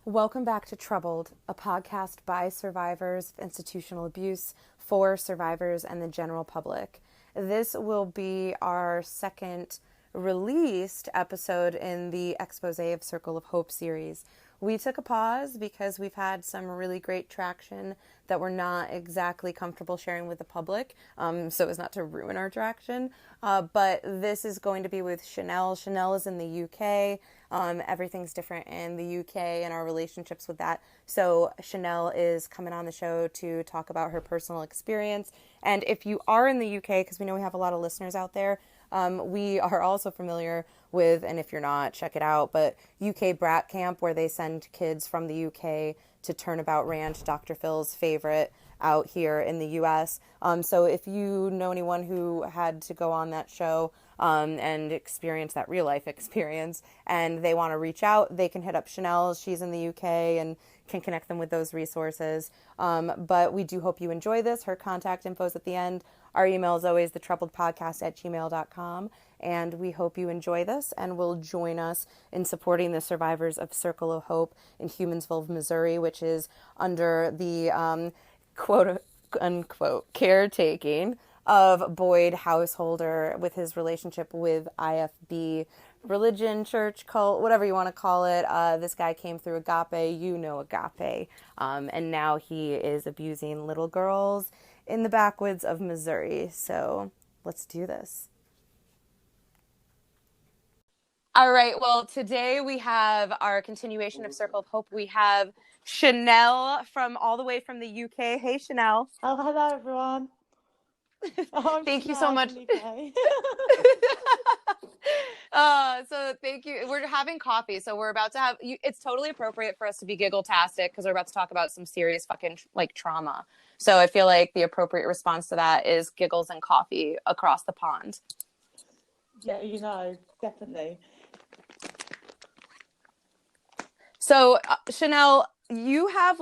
Welcome back to Troubled, a podcast by survivors of institutional abuse for survivors and the general public. This will be our second released episode in the Expose of Circle of Hope series. We took a pause because we've had some really great traction that we're not exactly comfortable sharing with the public, so as not to ruin our traction. But this is going to be with Chanel. Chanel is in the UK. Everything's different in the UK and our relationships with that. So Chanel is coming on the show to talk about her personal experience. And if you are in the UK, because we know we have a lot of listeners out there, we are also familiar with, and if you're not, check it out, but UK Brat Camp, where they send kids from the UK to Turnabout Ranch, Dr. Phil's favorite, out here in the US. So if you know anyone who had to go on that show and experience that real life experience and they want to reach out, they can hit up Chanel. She's in the UK and can connect them with those resources. But we do hope you enjoy this. Her contact info is at the end. Our email is always thetroubledpodcast@gmail.com. And we hope you enjoy this and will join us in supporting the survivors of Circle of Hope in Humansville, Missouri, which is under the quote unquote caretaking of Boyd Householder with his relationship with IFB, religion, church, cult, whatever you want to call it. This guy came through Agape, Agape, and now he is abusing little girls in the backwoods of Missouri. So let's do this. All right, well, today we have our continuation of Circle of Hope. We have Chanel from all the way from the UK. Hey, Chanel. Oh, hello, everyone. Thank you so much. So thank you. We're having coffee, so we're about to have. It's totally appropriate for us to be giggle-tastic because we're about to talk about some serious fucking trauma. So I feel like the appropriate response to that is giggles and coffee across the pond. Yeah, definitely. So, Chanel, you have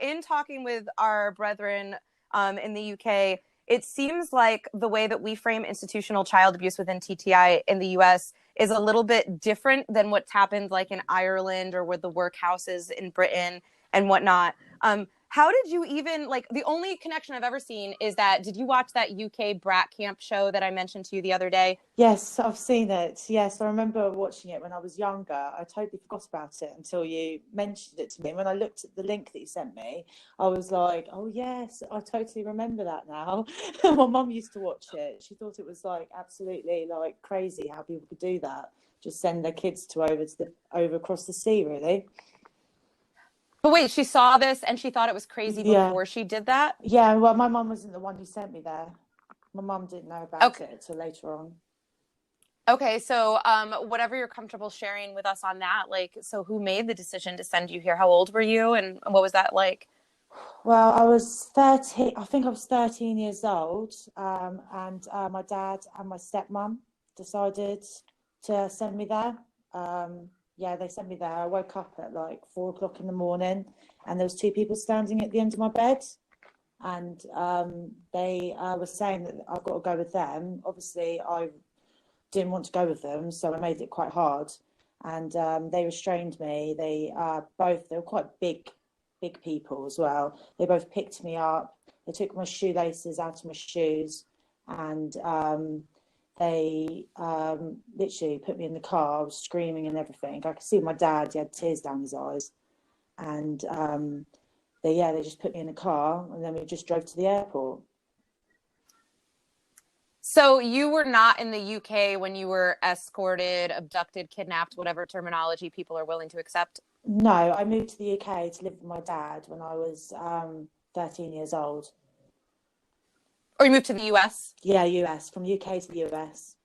in talking with our brethren in the UK, it seems like the way that we frame institutional child abuse within TTI in the US is a little bit different than what's happened like in Ireland or with the workhouses in Britain and whatnot. How did you even, the only connection I've ever seen is that, did you watch that UK Brat Camp show that I mentioned to you the other day? Yes, I've seen it. Yes, I remember watching it when I was younger. I totally forgot about it until you mentioned it to me. When I looked at the link that you sent me, I was like, oh, yes, I totally remember that now. My mum used to watch it. She thought it was absolutely crazy how people could do that. Just send their kids over across the sea, really. But wait, she saw this and she thought it was crazy before she did that? Yeah, well, my mum wasn't the one who sent me there. My mum didn't know about it until later on. Okay, so whatever you're comfortable sharing with us on that, so who made the decision to send you here? How old were you and what was that like? Well, I was 13, I think I was 13 years old, and my dad and my stepmom decided to send me there. They sent me there. I woke up at 4 o'clock in the morning and there was two people standing at the end of my bed, and they were saying that I've got to go with them. Obviously, I didn't want to go with them, so I made it quite hard, and they restrained me. They were quite big people as well. They both picked me up. They took my shoelaces out of my shoes, and they literally put me in the car. I was screaming and everything. I could see my dad, he had tears down his eyes. And they just put me in the car, and then we just drove to the airport. So you were not in the UK when you were escorted, abducted, kidnapped, whatever terminology people are willing to accept? No, I moved to the UK to live with my dad when I was 13 years old. Or you moved to the US? Yeah, US, from UK to the US.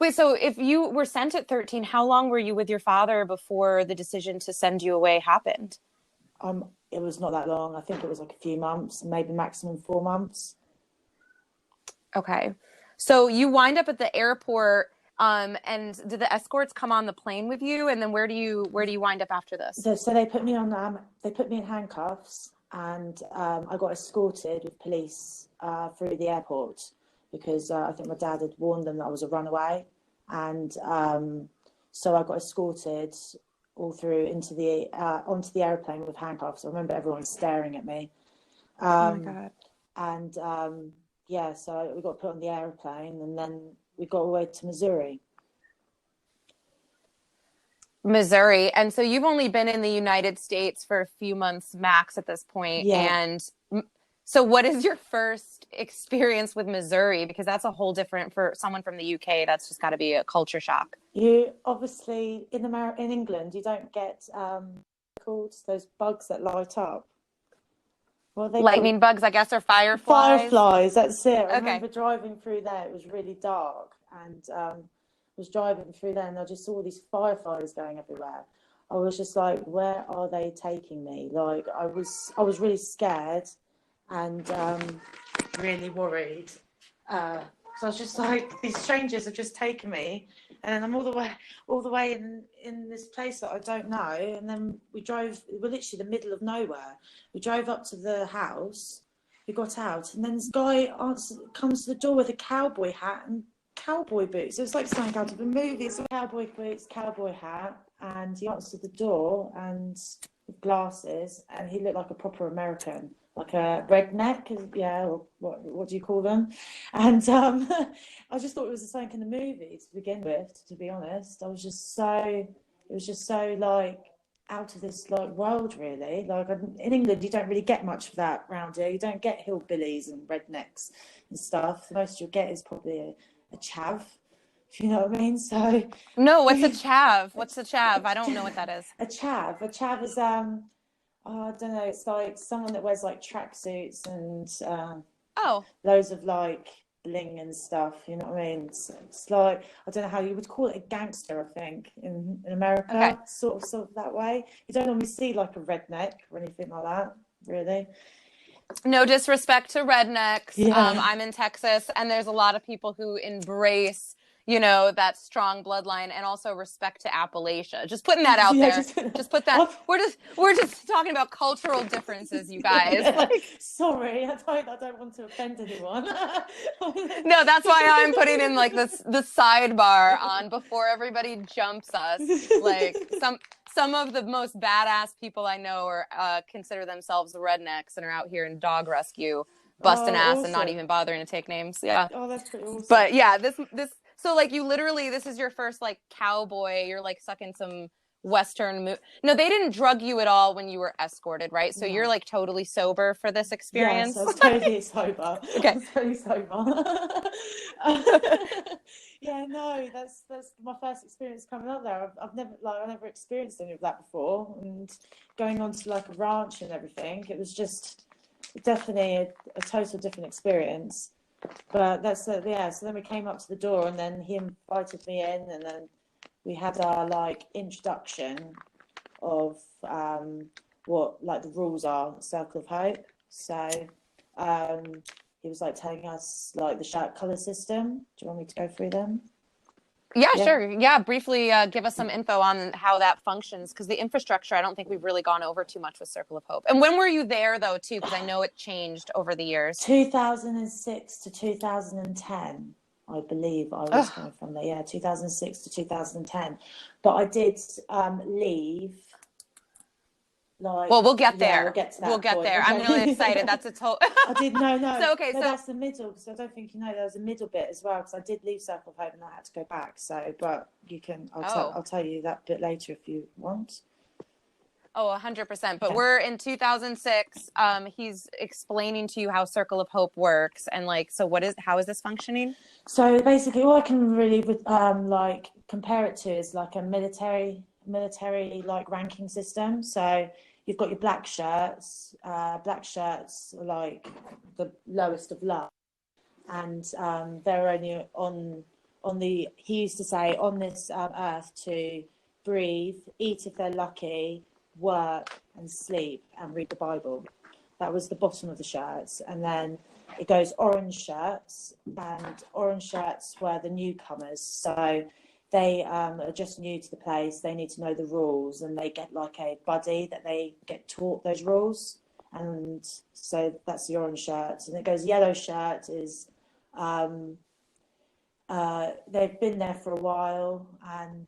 Wait, so if you were sent at 13, how long were you with your father before the decision to send you away happened? It was not that long. I think it was a few months, maybe maximum 4 months. Okay. So you wind up at the airport, and did the escorts come on the plane with you? And then where do you wind up after this? So they put me in handcuffs, and I got escorted with police through the airport because I think my dad had warned them that I was a runaway, and so I got escorted all through into the onto the airplane with handcuffs. I remember everyone staring at me. Oh my God. And yeah, so we got put on the airplane, and then we got away to Missouri. Missouri. And so you've only been in the United States for a few months max at this point. Yeah. And so what is your first experience with Missouri? Because that's a whole different, for someone from the UK, that's just got to be a culture shock. You obviously in England you don't get called those bugs that light up. What are they called? Lightning bugs, I guess, or fireflies. Fireflies, that's it. I Okay. remember driving through there. It was really dark, and was driving through there, and I just saw these fireflies going everywhere. I was just like, where are they taking me? Like, I was really scared and really worried. So I was just like, these strangers have just taken me, and I'm all the way in this place that I don't know. And then we're literally the middle of nowhere. We drove up to the house, we got out, and then this guy comes to the door with a cowboy hat and cowboy boots. It was like something out of a movie. So cowboy boots, cowboy hat, and he answered the door and with glasses, and he looked like a proper American. Like a redneck, yeah, or what do you call them? And I just thought it was something in the movie to begin with, to be honest. It was just so like out of this like world, really. Like in England, you don't really get much of that around here. You don't get hillbillies and rednecks and stuff. The most you'll get is probably a chav, if you know what I mean. So no, what's a chav? What's a chav? I don't know what that is. A chav is I don't know. It's like someone that wears like tracksuits and loads of like bling and stuff. You know what I mean? It's like, I don't know how you would call it, a gangster. I think in America, okay. sort of that way. You don't normally see like a redneck or anything like that, really. No disrespect to rednecks. Yeah. I'm in Texas, and there's a lot of people who embrace, you know, that strong bloodline, and also respect to Appalachia. Just putting that out there. Just put that. We're just talking about cultural differences, you guys. Yeah. Like, sorry, I don't want to offend anyone. No, that's why I'm putting in like the sidebar on before everybody jumps us. Like some of the most badass people I know are consider themselves rednecks and are out here in dog rescue, busting ass awesome. And not even bothering to take names. Yeah. Oh, that's pretty awesome. But yeah, this so like you literally, this is your first like cowboy. You're like sucking some Western. No, they didn't drug you at all when you were escorted, right? So you're like totally sober for this experience. Yes, I was totally sober. Okay. I was totally sober. Yeah, no, that's my first experience coming up there. I've never experienced any of that before, and going on to like a ranch and everything, it was just definitely a total different experience. But that's yeah. So then we came up to the door, and then he invited me in, and then we had our like introduction of what like the rules are, Circle of Hope. So he was like telling us like the shirt color system. Do you want me to go through them? Yeah, sure. Yeah, briefly give us some info on how that functions, because the infrastructure, I don't think we've really gone over too much with Circle of Hope. And when were you there, though, too? Because I know it changed over the years. 2006 to 2010, I believe I was coming from there. Yeah, 2006 to 2010. But I did leave. Like, well, we'll get there. Yeah, we'll get to that. We'll get there. I'm really excited. That's a total. I did no. So that's the middle. So I don't think you know there was a middle bit as well, because I did leave Circle of Hope and I had to go back. So, but you can. I'll tell you that bit later if you want. Oh, 100%. But we're in 2006. He's explaining to you how Circle of Hope works, and like, so how is this functioning? So basically, all I can really like compare it to is like a military like ranking system. So you've got your black shirts. Black shirts are like the lowest of low, and they're only on the. He used to say on this earth to breathe, eat if they're lucky, work and sleep and read the Bible. That was the bottom of the shirts. And then it goes orange shirts, and orange shirts were the newcomers. So they are just new to the place. They need to know the rules, and they get like a buddy that they get taught those rules. And so that's the orange shirts. And it goes yellow shirt is they've been there for a while, and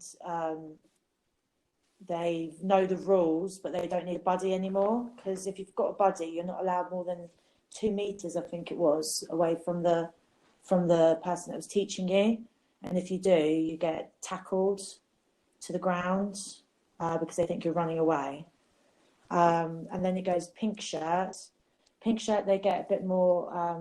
they know the rules, but they don't need a buddy anymore. Because if you've got a buddy, you're not allowed more than 2 meters, I think it was, away from the person that was teaching you. And if you do, you get tackled to the ground because they think you're running away. And then it goes pink shirt. Pink shirt, they get a bit more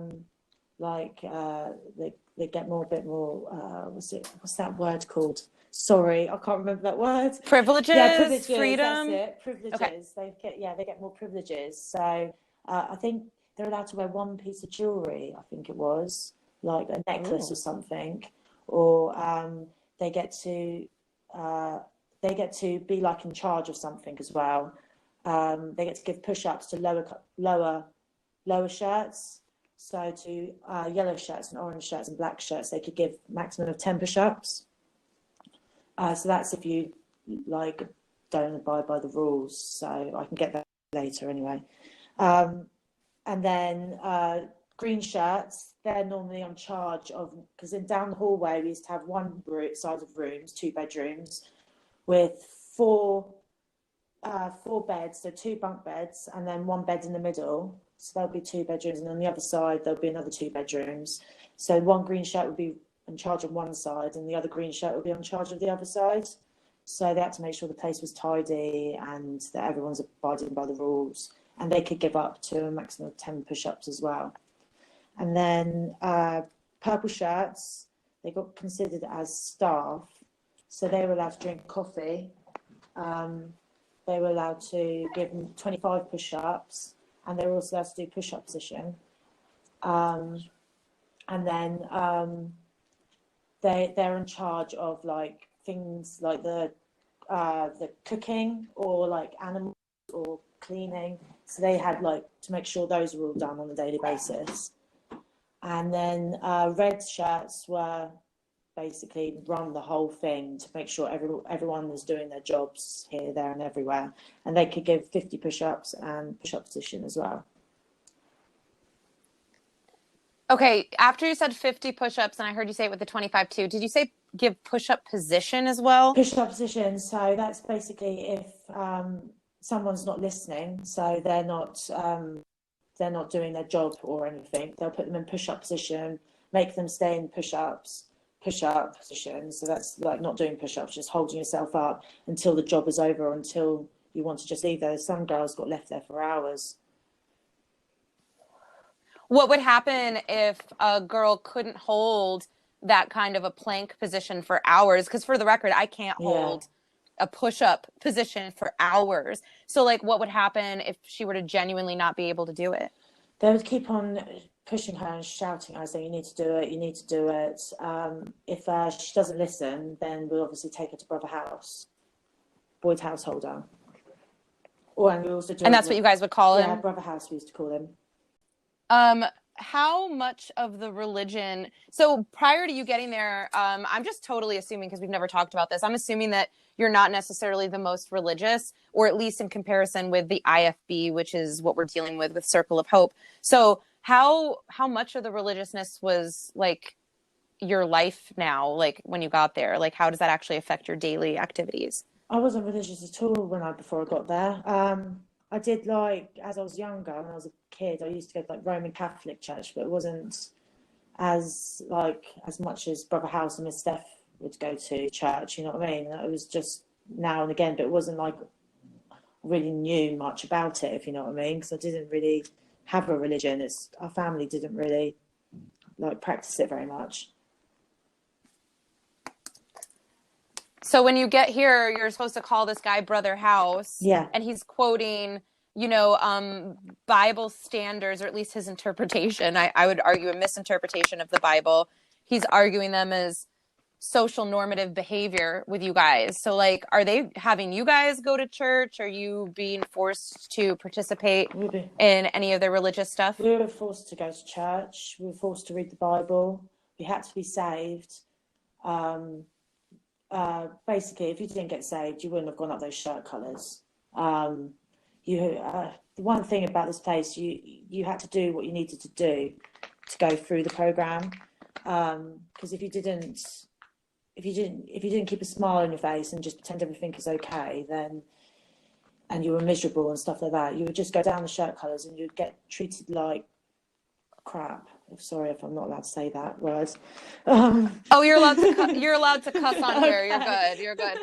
they get more, a bit more, what's that word called? Sorry, I can't remember that word. Privileges, yeah, privileges, freedom. That's it. Privileges. Okay. They get more privileges. So I think they're allowed to wear one piece of jewelry. I think it was like a necklace or something, or they get to be like in charge of something as well. They get to give push-ups to lower shirts. So to yellow shirts and orange shirts and black shirts, they could give maximum of 10 push-ups. So that's if you like don't abide by the rules. So I can get that later anyway. And then green shirts, they're normally on charge of, because down the hallway we used to have one side of rooms, 2 bedrooms, with four beds, so 2 bunk beds, and then 1 bed in the middle. So there'll be 2 bedrooms, and on the other side there'll be another 2 bedrooms. So one green shirt would be in charge of one side, and the other green shirt would be in charge of the other side. So they had to make sure the place was tidy and that everyone's abiding by the rules. And they could give up to a maximum of 10 push-ups as well. And then purple shirts, they got considered as staff, so they were allowed to drink coffee. They were allowed to give them 25 push-ups, and they were also allowed to do push-up position. And then they're in charge of like things like the cooking or like animals or cleaning. So they had like to make sure those were all done on a daily basis. And then red shirts were basically run the whole thing to make sure everyone was doing their jobs here, there, and everywhere. And they could give 50 push-ups and push-up position as well. Okay, after you said 50 push-ups, and I heard you say it with the 25 too, did you say give push-up position as well? Push-up position, so that's basically if someone's not listening, so they're not doing their job or anything, they'll put them in push-up position, make them stay in push-up position. So that's like not doing push-ups, just holding yourself up until the job is over, or until you want to just leave there. Some girls got left there for hours. What would happen if a girl couldn't hold that kind of a plank position for hours? Because for the record, I can't hold a push-up position for hours. So like what would happen if she were to genuinely not be able to do it? They would keep on pushing her and shouting at her, saying, you need to do it, you need to do it. If she doesn't listen, then we'll obviously take her to Brother House, Boyd householder. And we also do. And that's what you guys would call him? Yeah, Brother House we used to call him. How much of the religion, so prior to you getting there, I'm just totally assuming, because we've never talked about this, I'm assuming that you're not necessarily the most religious, or at least in comparison with the IFB, which is what we're dealing with Circle of Hope. So how much of the religiousness was like your life now, like when you got there? Like how does that actually affect your daily activities? I wasn't religious at all before I got there. I did, like, as I was younger, when I was a kid, I used to go to like Roman Catholic church, but it wasn't as much as Brother House and Miss Steph would go to church, you know what I mean? It was just now and again, but it wasn't like I really knew much about it, if you know what I mean, because I didn't really have a religion. Our family didn't really like practice it very much. So when you get here, you're supposed to call this guy Brother House. Yeah. And he's quoting, Bible standards, or at least his interpretation. I would argue a misinterpretation of the Bible. He's arguing them as social normative behavior with you guys. So like, are they having you guys go to church? Are you being forced to participate in any of their religious stuff? We were forced to go to church. We were forced to read the Bible. We had to be saved. Basically, if you didn't get saved, you wouldn't have gone up those shirt colours. The one thing about this place, you had to do what you needed to do to go through the programme. Because if if you didn't keep a smile on your face and just pretend everything is okay, then and you were miserable and stuff like that, you would just go down the shirt colours and you'd get treated like crap. Sorry if I'm not allowed to say that word. Oh, you're allowed to cuss on here. Okay. You're good.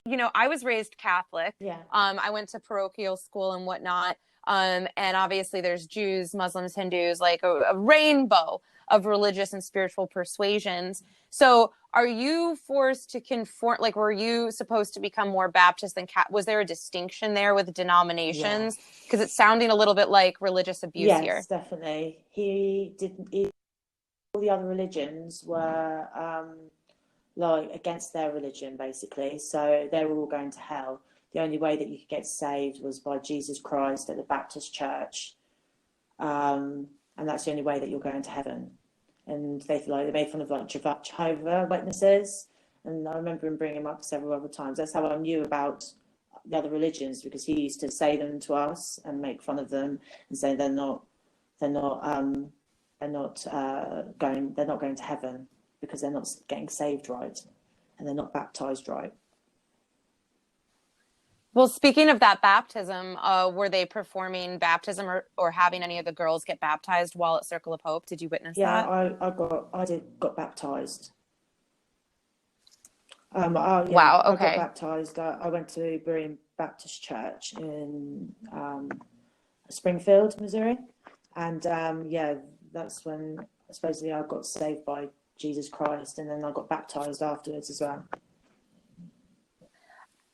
You know, I was raised Catholic. Yeah. I went to parochial school and whatnot. And obviously there's Jews, Muslims, Hindus, like a rainbow of religious and spiritual persuasions. So are you forced to conform, like, were you supposed to become more Baptist than was there a distinction there with denominations? Because it's sounding a little bit like religious abuse here. Yes, definitely. All the other religions were like against their religion, basically. So they were all going to hell. The only way that you could get saved was by Jesus Christ at the Baptist church. And that's the only way that you're going to heaven. And they made fun of like Jehovah Witnesses. And I remember him bringing him up several other times. That's how I knew about the other religions, because he used to say them to us and make fun of them and say they're not going to heaven because they're not getting saved right and they're not baptized right. Well, speaking of that baptism, were they performing baptism or having any of the girls get baptized while at Circle of Hope? Did you witness that? Yeah, I got baptized. Wow, okay. I got baptized. I went to Berean Baptist Church in Springfield, Missouri. And that's when supposedly I got saved by Jesus Christ, and then I got baptized afterwards as well.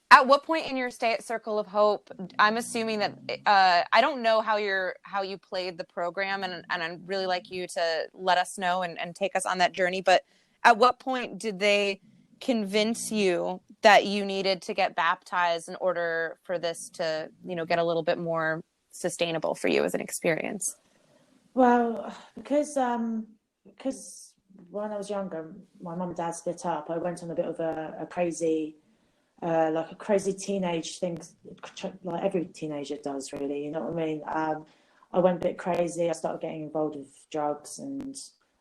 At what point in your stay at Circle of Hope, I'm assuming that I don't know how you played the program, and I'd really like you to let us know and take us on that journey. But at what point did they convince you that you needed to get baptized in order for this to, get a little bit more sustainable for you as an experience? Well, because when I was younger, my mum and dad split up. I went on a bit of a crazy teenage thing, like every teenager does, really. You know what I mean? I went a bit crazy. I started getting involved with drugs and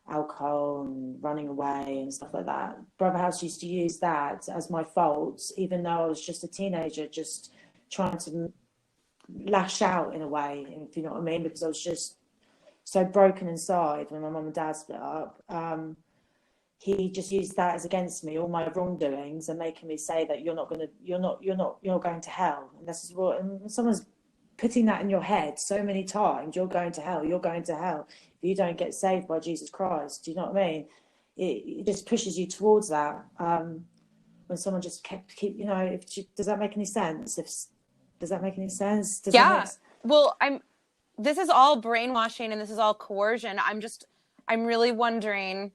alcohol and running away and stuff like that. Brother House used to use that as my fault, even though I was just a teenager, just trying to lash out in a way, if you know what I mean, because I was just so broken inside when my mum and dad split up. He just used that as against me, all my wrongdoings, and making me say that you're going to hell. And this is what, and someone's putting that in your head so many times, you're going to hell, if you don't get saved by Jesus Christ. Do you know what I mean? It just pushes you towards that. When someone just does that make any sense? Does that make any sense? Well, this is all brainwashing and this is all coercion. I'm really wondering,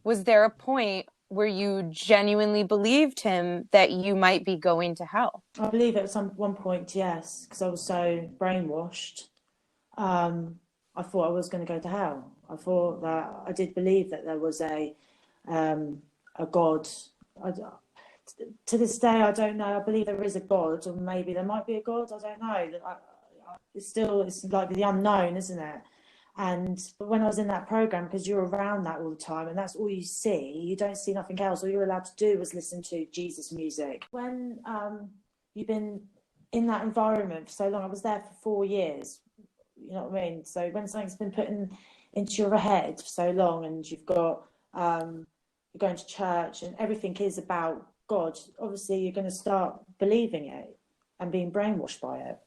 was there a point where you genuinely believed him that you might be going to hell? I believe at one point, yes, because I was so brainwashed. I thought I was going to go to hell. I did believe that there was a God. To this day, I don't know. I believe there is a God, or maybe there might be a God. I don't know. It's like the unknown, isn't it? And when I was in that program, because you're around that all the time and that's all you see, you don't see nothing else. All you're allowed to do was listen to Jesus music. When you've been in that environment for so long, I was there for 4 years, you know what I mean? So when something's been put into your head for so long, and you've got, you're going to church and everything is about God, obviously you're going to start believing it and being brainwashed by it.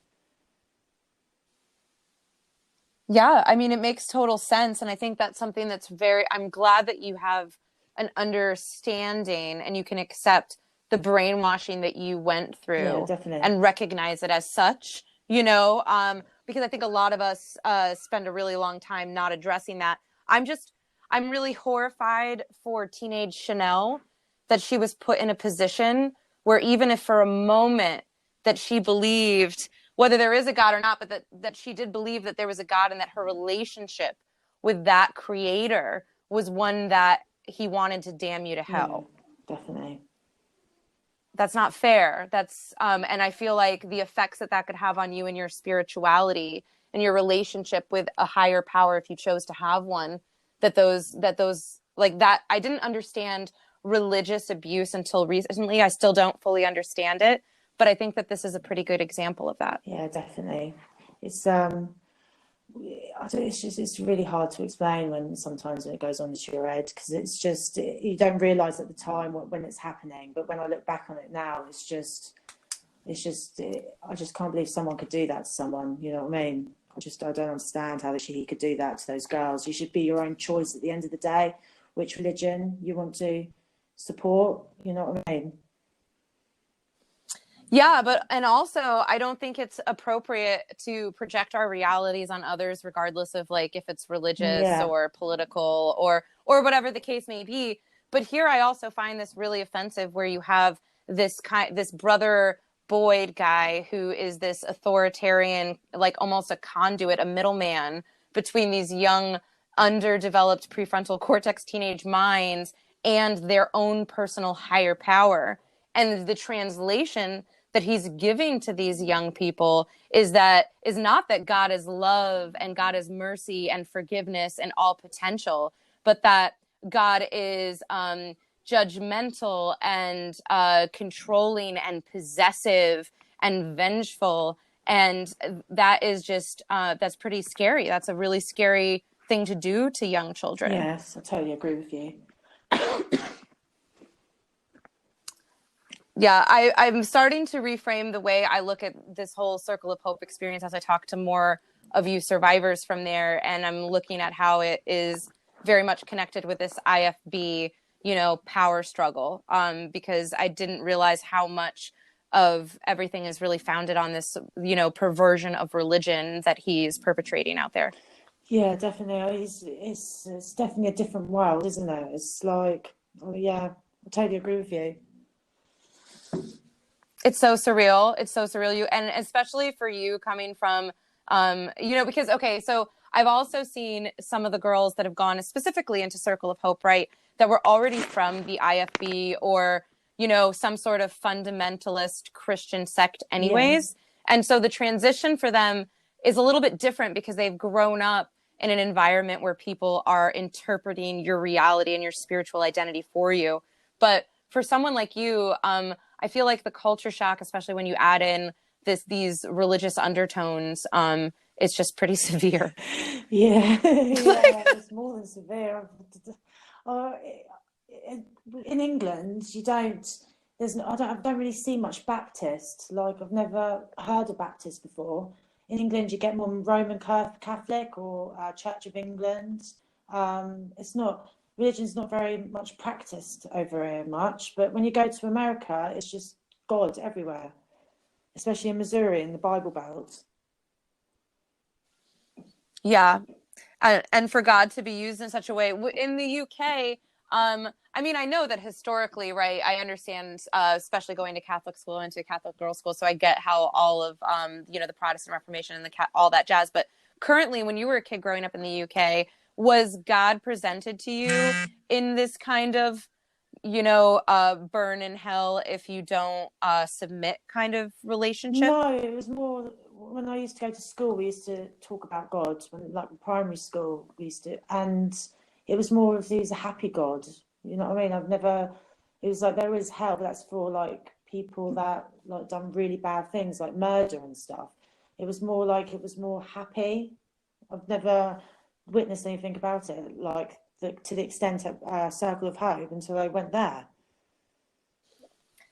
Yeah, I mean, it makes total sense. And I think that's something that's I'm glad that you have an understanding and you can accept the brainwashing that you went through. Yeah, definitely. And recognize it as such, because I think a lot of us spend a really long time not addressing that. I'm really horrified for teenage Chanel that she was put in a position where even if for a moment that she believed, whether there is a God or not, but that she did believe that there was a God and that her relationship with that creator was one that he wanted to damn you to hell. Yeah, definitely. That's not fair. And I feel like the effects that could have on you and your spirituality and your relationship with a higher power, if you chose to have one, that those like that, I didn't understand religious abuse until recently. I still don't fully understand it, but I think that this is a pretty good example of that. Yeah, definitely. It's it's really hard to explain when sometimes it goes on into your head, because it's just, you don't realize at the time when it's happening, but when I look back on it now, I just can't believe someone could do that to someone. You know what I mean? I don't understand how he could do that to those girls. You should be your own choice at the end of the day, which religion you want to support. You know what I mean? Yeah, and also I don't think it's appropriate to project our realities on others, regardless of like if it's religious or political or whatever the case may be. But here I also find this really offensive, where you have this brother Boyd guy who is this authoritarian, like almost a conduit, a middleman between these young, underdeveloped prefrontal cortex teenage minds and their own personal higher power. And the translation that he's giving to these young people is not that God is love and God is mercy and forgiveness and all potential, but that God is judgmental and controlling and possessive and vengeful. And that is just, that's pretty scary. That's a really scary thing to do to young children. Yes, I totally agree with you. Yeah, I'm starting to reframe the way I look at this whole Circle of Hope experience as I talk to more of you survivors from there. And I'm looking at how it is very much connected with this IFB, power struggle, because I didn't realize how much of everything is really founded on this, perversion of religion that he's perpetrating out there. Yeah, definitely. It's definitely a different world, isn't it? It's like, oh yeah, I totally agree with you. It's so surreal. And especially for you coming from, because, okay, so I've also seen some of the girls that have gone specifically into Circle of Hope, right, that were already from the IFB or, some sort of fundamentalist Christian sect anyways. Yeah. And so the transition for them is a little bit different because they've grown up in an environment where people are interpreting your reality and your spiritual identity for you. But for someone like you, I feel like the culture shock, especially when you add in these religious undertones, it's just pretty severe. Yeah, it's more than severe. In England, I don't really see much Baptist. Like, I've never heard of Baptist before. In England, you get more Roman Catholic or Church of England. Religion's not very much practiced over here much, but when you go to America, it's just God everywhere, especially in Missouri in the Bible Belt. Yeah, and for God to be used in such a way in the UK. I know that historically, right, I understand, especially going to Catholic school and to Catholic girls' school, so I get how all of, the Protestant Reformation and all that jazz. But currently, when you were a kid growing up in the UK, was God presented to you in this kind of, burn in hell if you don't submit kind of relationship? No, it was more when I used to go to school, we used to talk about God. Like primary school, and it was more of he's a happy God. You know what I mean? It was like there is hell, but that's for like people that like done really bad things like murder and stuff. It was more happy. I've never witnessed anything about it like to the extent of Circle of Hope until I went there.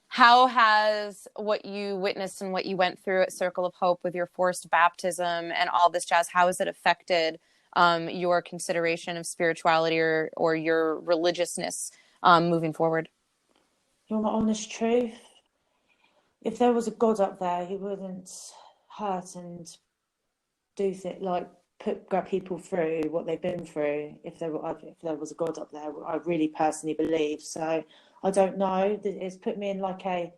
How has what you witnessed and what you went through at Circle of Hope with your forced baptism and all this jazz, how has it affected your consideration of spirituality or your religiousness moving forward? You want my honest truth? If there was a God up there, he wouldn't hurt and do things like put people through what they've been through. If there was a God up there, I really personally believe. So I don't know. It's put me in like a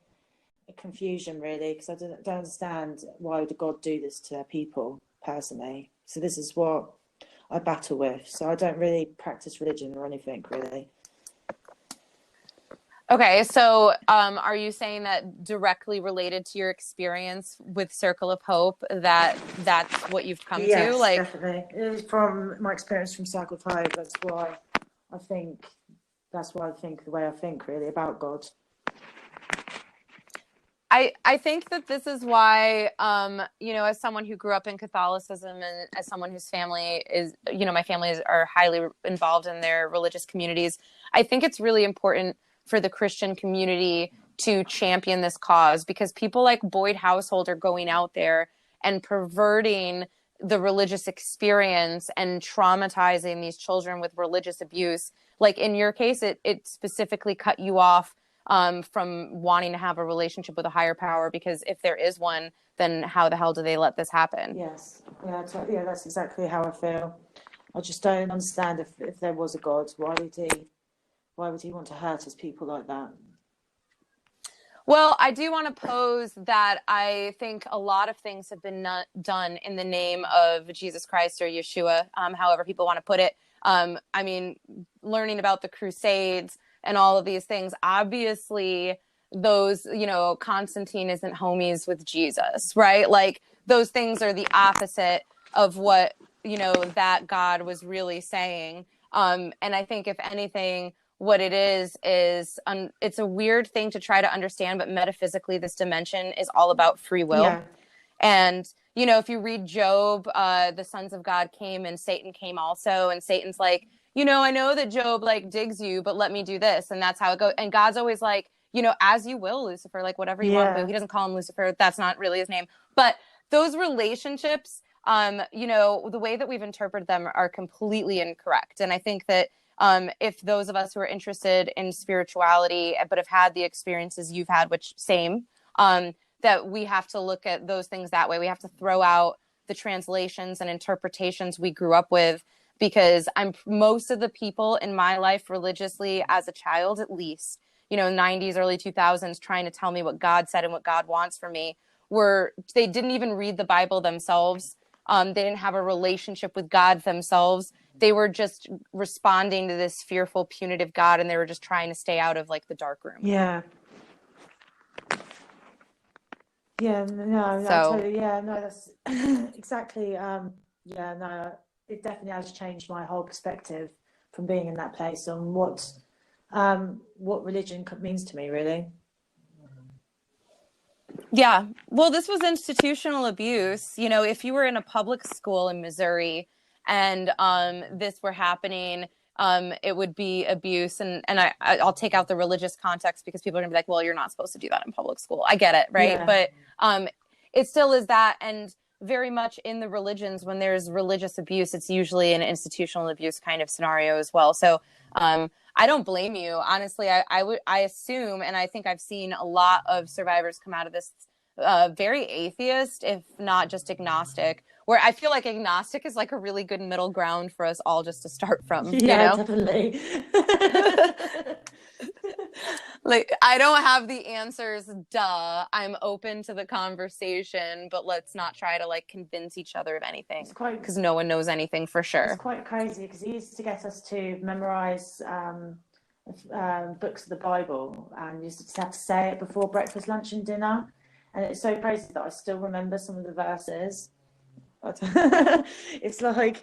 confusion really, because I don't understand why would God do this to people personally. So this is what I battle with. So I don't really practice religion or anything really. Okay, so are you saying that directly related to your experience with Circle of Hope, that's what you've come to? Like, definitely. From my experience from Circle of Hope, that's why I think that's why I think the way I think really about God. I think that this is why, as someone who grew up in Catholicism and as someone whose family is, my families are highly involved in their religious communities, I think it's really important for the Christian community to champion this cause, because people like Boyd Household are going out there and perverting the religious experience and traumatizing these children with religious abuse. Like in your case, it specifically cut you off from wanting to have a relationship with a higher power, because if there is one, then how the hell do they let this happen? Yes, yeah, yeah, that's exactly how I feel. I just don't understand, if there was a God, why would he want to hurt his people like that? Well, I do want to pose that I think a lot of things have been done in the name of Jesus Christ or Yeshua, however people want to put it. I mean, learning about the Crusades and all of these things, obviously those, Constantine isn't homies with Jesus, right? Like those things are the opposite of what, that God was really saying. And I think if anything, what it is it's a weird thing to try to understand, but metaphysically this dimension is all about free will. Yeah. And if you read Job, the sons of God came and Satan came also, and Satan's like, I know that Job like digs you, but let me do this. And that's how it goes. And God's always like, as you will, Lucifer, like whatever you want. But he doesn't call him Lucifer. That's not really his name. But those relationships, the way that we've interpreted them are completely incorrect. And I think that if those of us who are interested in spirituality, but have had the experiences you've had, which same, that we have to look at those things that way. We have to throw out the translations and interpretations we grew up with, because most of the people in my life religiously as a child, at least, 90s, early 2000s, trying to tell me what God said and what God wants for me, they didn't even read the Bible themselves. They didn't have a relationship with God themselves. They were just responding to this fearful, punitive God, and they were just trying to stay out of like the dark room. Yeah. Yeah, no, that's exactly, it definitely has changed my whole perspective from being in that place on what religion means to me, really. Yeah. Well, this was institutional abuse. If you were in a public school in Missouri and this were happening, it would be abuse. And I'll take out the religious context, because people are gonna be like, well, you're not supposed to do that in public school. I get it, right? Yeah. But it still is that. And very much in the religions, when there's religious abuse, it's usually an institutional abuse kind of scenario as well. So I don't blame you. Honestly, I assume, and I think I've seen a lot of survivors come out of this very atheist, if not just agnostic, where I feel like agnostic is like a really good middle ground for us all just to start from. Yeah, definitely. Like, I don't have the answers, duh. I'm open to the conversation, but let's not try to like convince each other of anything, because no one knows anything for sure. It's quite crazy, because he used to get us to memorize books of the Bible, and you used to have to say it before breakfast, lunch, and dinner. And it's so crazy that I still remember some of the verses. It's like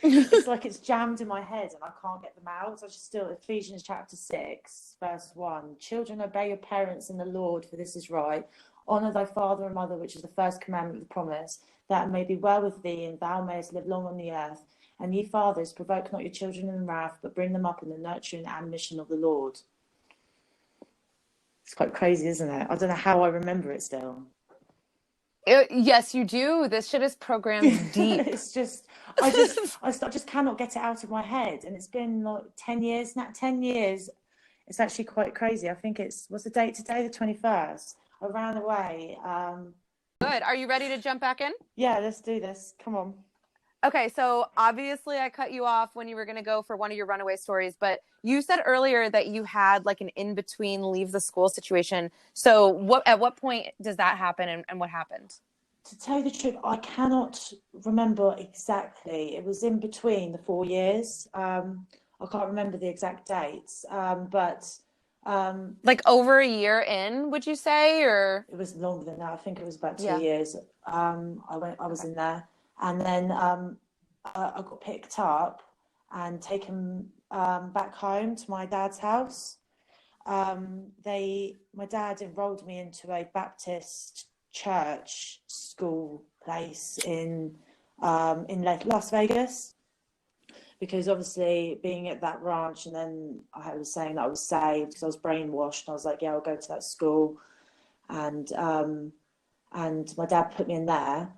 it's jammed in my head and I can't get them out. So I just still, Ephesians chapter 6 verse 1, children, obey your parents in the Lord, for this is right. Honor thy father and mother, which is the first commandment of the promise, that it may be well with thee and thou mayest live long on the earth. And ye fathers, provoke not your children in wrath, but bring them up in the nurture and admonition of the Lord. It's quite crazy, isn't it? I don't know how I remember it still. Yes, you do. This shit is programmed deep. It's just, I just cannot get it out of my head. And it's been like 10 years now. 10 years. It's actually quite crazy. I think what's the date today? The 21st. I ran away. Good. Are you ready to jump back in? Yeah, let's do this. Come on. Okay, so obviously I cut you off when you were going to go for one of your runaway stories, but you said earlier that you had like an in-between leave the school situation. So at what point does that happen, and what happened? To tell you the truth, I cannot remember exactly. It was in between the 4 years. I can't remember the exact dates, but like over a year in, would you say, or it was longer than that? I think it was about 2 years. I was in there. And then I got picked up and taken back home to my dad's house. My dad enrolled me into a Baptist church school place in Las Vegas, because obviously being at that ranch, and then I was saying that I was saved because I was brainwashed, and I was like, yeah, I'll go to that school, and my dad put me in there.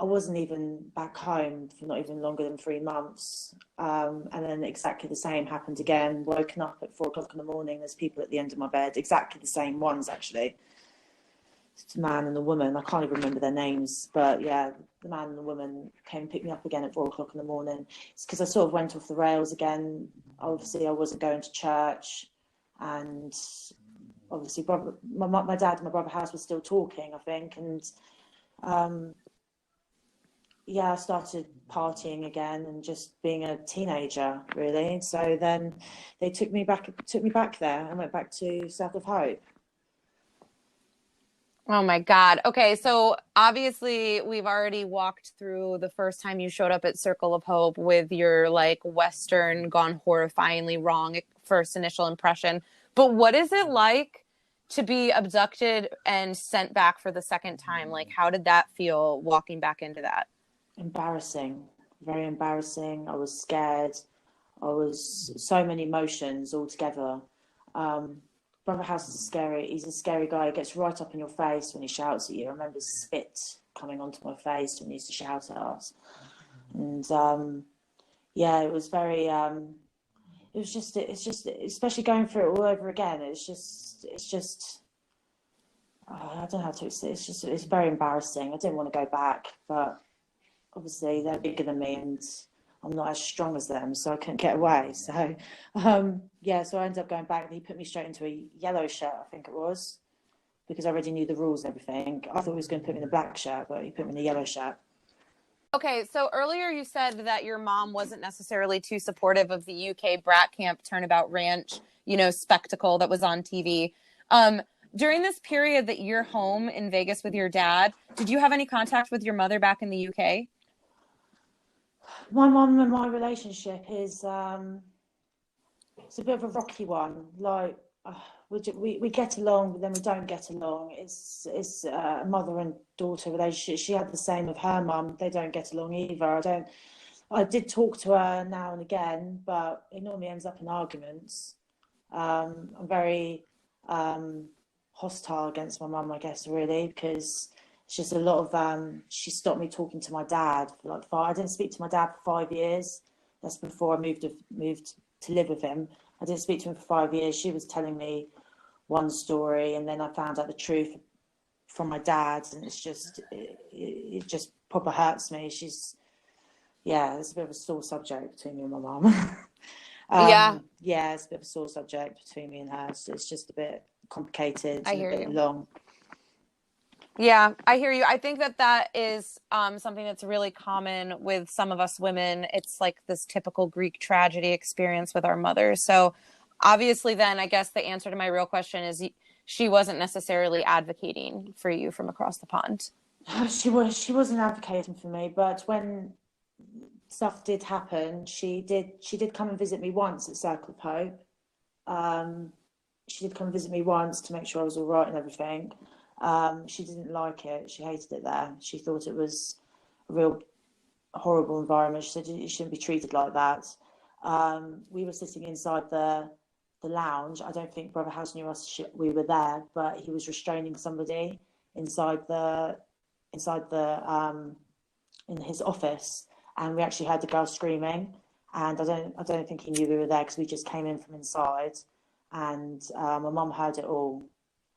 I wasn't even back home for not even longer than 3 months. And then exactly the same happened again. Woken up at 4 o'clock in the morning. There's people at the end of my bed, exactly the same ones, actually. It's a man and a woman. I can't even remember their names. But yeah, the man and the woman came and picked me up again at 4 o'clock in the morning. It's because I sort of went off the rails again. Obviously, I wasn't going to church. And obviously, my dad and my brother house was still talking, I think. And yeah, I started partying again and just being a teenager, really. So then they took me back there and went back to South of Hope. Oh my God. Okay, so obviously we've already walked through the first time you showed up at Circle of Hope with your like Western gone horrifyingly wrong first initial impression. But what is it like to be abducted and sent back for the second time? Like, how did that feel walking back into that? Embarrassing, very embarrassing. I was scared. I was so many emotions all together. Brother House is he's a scary guy. He gets right up in your face when he shouts at you. I remember spit coming onto my face when he used to shout at us. And yeah, it was very, it's just, especially going through it all over again. It's just, I don't know how to explain. It's very embarrassing. I didn't want to go back, but obviously they're bigger than me and I'm not as strong as them, so I couldn't get away. So yeah, so I ended up going back and he put me straight into a yellow shirt, I think it was, because I already knew the rules and everything. I thought he was going to put me in a black shirt, but he put me in a yellow shirt. Okay, so earlier you said that your mom wasn't necessarily too supportive of the UK brat camp turnabout ranch, spectacle that was on TV. During this period that you're home in Vegas with your dad, did you have any contact with your mother back in the UK? My mum and my relationship is it's a bit of a rocky one. Like we get along, but then we don't get along. It's a mother and daughter relationship. She had the same with her mum. They don't get along either. I did talk to her now and again, but it normally ends up in arguments. I'm very hostile against my mum, I guess, really, because it's just a lot of she stopped me talking to my dad for like I didn't speak to my dad for 5 years. That's before I moved to live with him. I didn't speak to him for 5 years. She was telling me one story, and then I found out the truth from my dad, and it just proper hurts me. It's a bit of a sore subject between me and my mum. Yeah, it's a bit of a sore subject between me and her. So it's just a bit complicated and a bit long. Yeah, I hear you. I think that is something that's really common with some of us women. It's like this typical Greek tragedy experience with our mothers. So obviously then I guess the answer to my real question is she wasn't necessarily advocating for you from across the pond. She wasn't advocating for me, but when stuff did happen, she did come and visit me once at Circle of Hope. She did come and visit me once to make sure I was all right and everything. She didn't like it. She hated it there. She thought it was a real horrible environment. She said you shouldn't be treated like that. We were sitting inside the lounge. I don't think Brother House knew us. We were there, but he was restraining somebody inside in his office, and we actually heard the girl screaming. And I don't think he knew we were there because we just came in from inside, and my mum heard it all.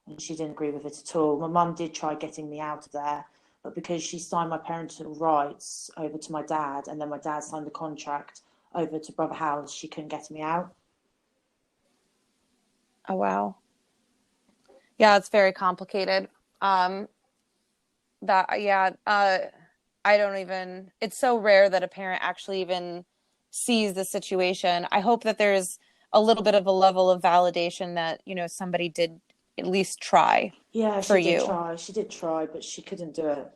And she didn't agree with it at all. My mum did try getting me out of there, but because she signed my parental rights over to my dad, and then my dad signed the contract over to Brother House, she couldn't get me out. Oh, wow. Yeah, it's very complicated. I don't even, it's so rare that a parent actually even sees the situation. I hope that there's a little bit of a level of validation that, somebody did at least try. Yeah, for she you. She did try, but she couldn't do it.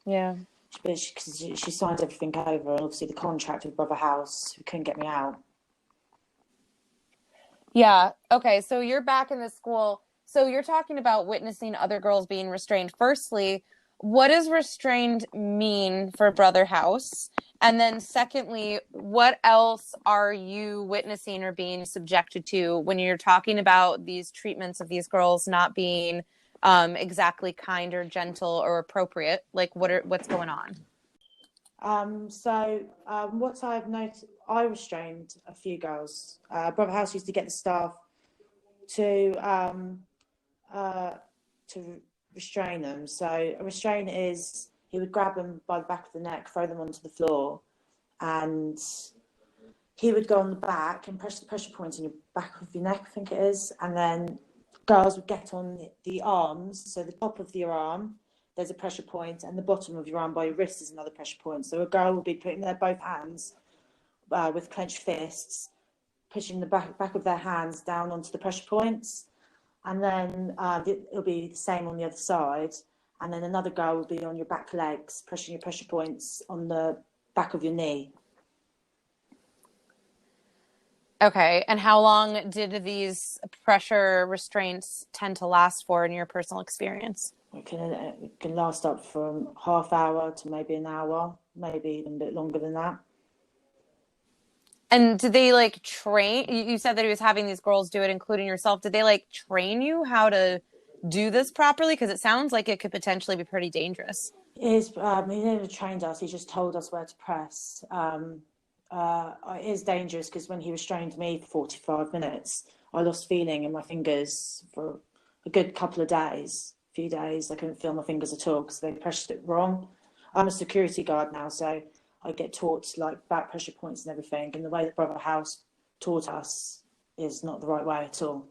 Yeah. but she signed everything over, and obviously the contract with Brother House, who couldn't get me out. Yeah. Okay. So you're back in the school. So you're talking about witnessing other girls being restrained. Firstly, what does restrained mean for Brother House? And then secondly, what else are you witnessing or being subjected to when you're talking about these treatments of these girls not being exactly kind or gentle or appropriate? Like what's going on? What I've noticed, I restrained a few girls. Brother House used to get the staff to restrain them. So a restraint is he would grab them by the back of the neck, throw them onto the floor, and he would go on the back and press the pressure point in your back of your neck, I think it is, and then girls would get on the arms, so the top of your arm, there's a pressure point, and the bottom of your arm by your wrist is another pressure point. So a girl will be putting their both hands with clenched fists, pushing the back of their hands down onto the pressure points, and then it'll be the same on the other side, and then another girl will be on your back legs, pushing your pressure points on the back of your knee. Okay. And how long did these pressure restraints tend to last for in your personal experience? It can last up from half hour to maybe an hour, maybe even a bit longer than that. And did they like train? You said that he was having these girls do it, including yourself. Did they like train you how to do this properly? Because it sounds like it could potentially be pretty dangerous. He never trained us, he just told us where to press. It is dangerous because when he restrained me for 45 minutes, I lost feeling in my fingers for a good couple of days, few days. I couldn't feel my fingers at all because they pressured it wrong. I'm a security guard now, so I get taught like back pressure points and everything, and the way that Brother House taught us is not the right way at all.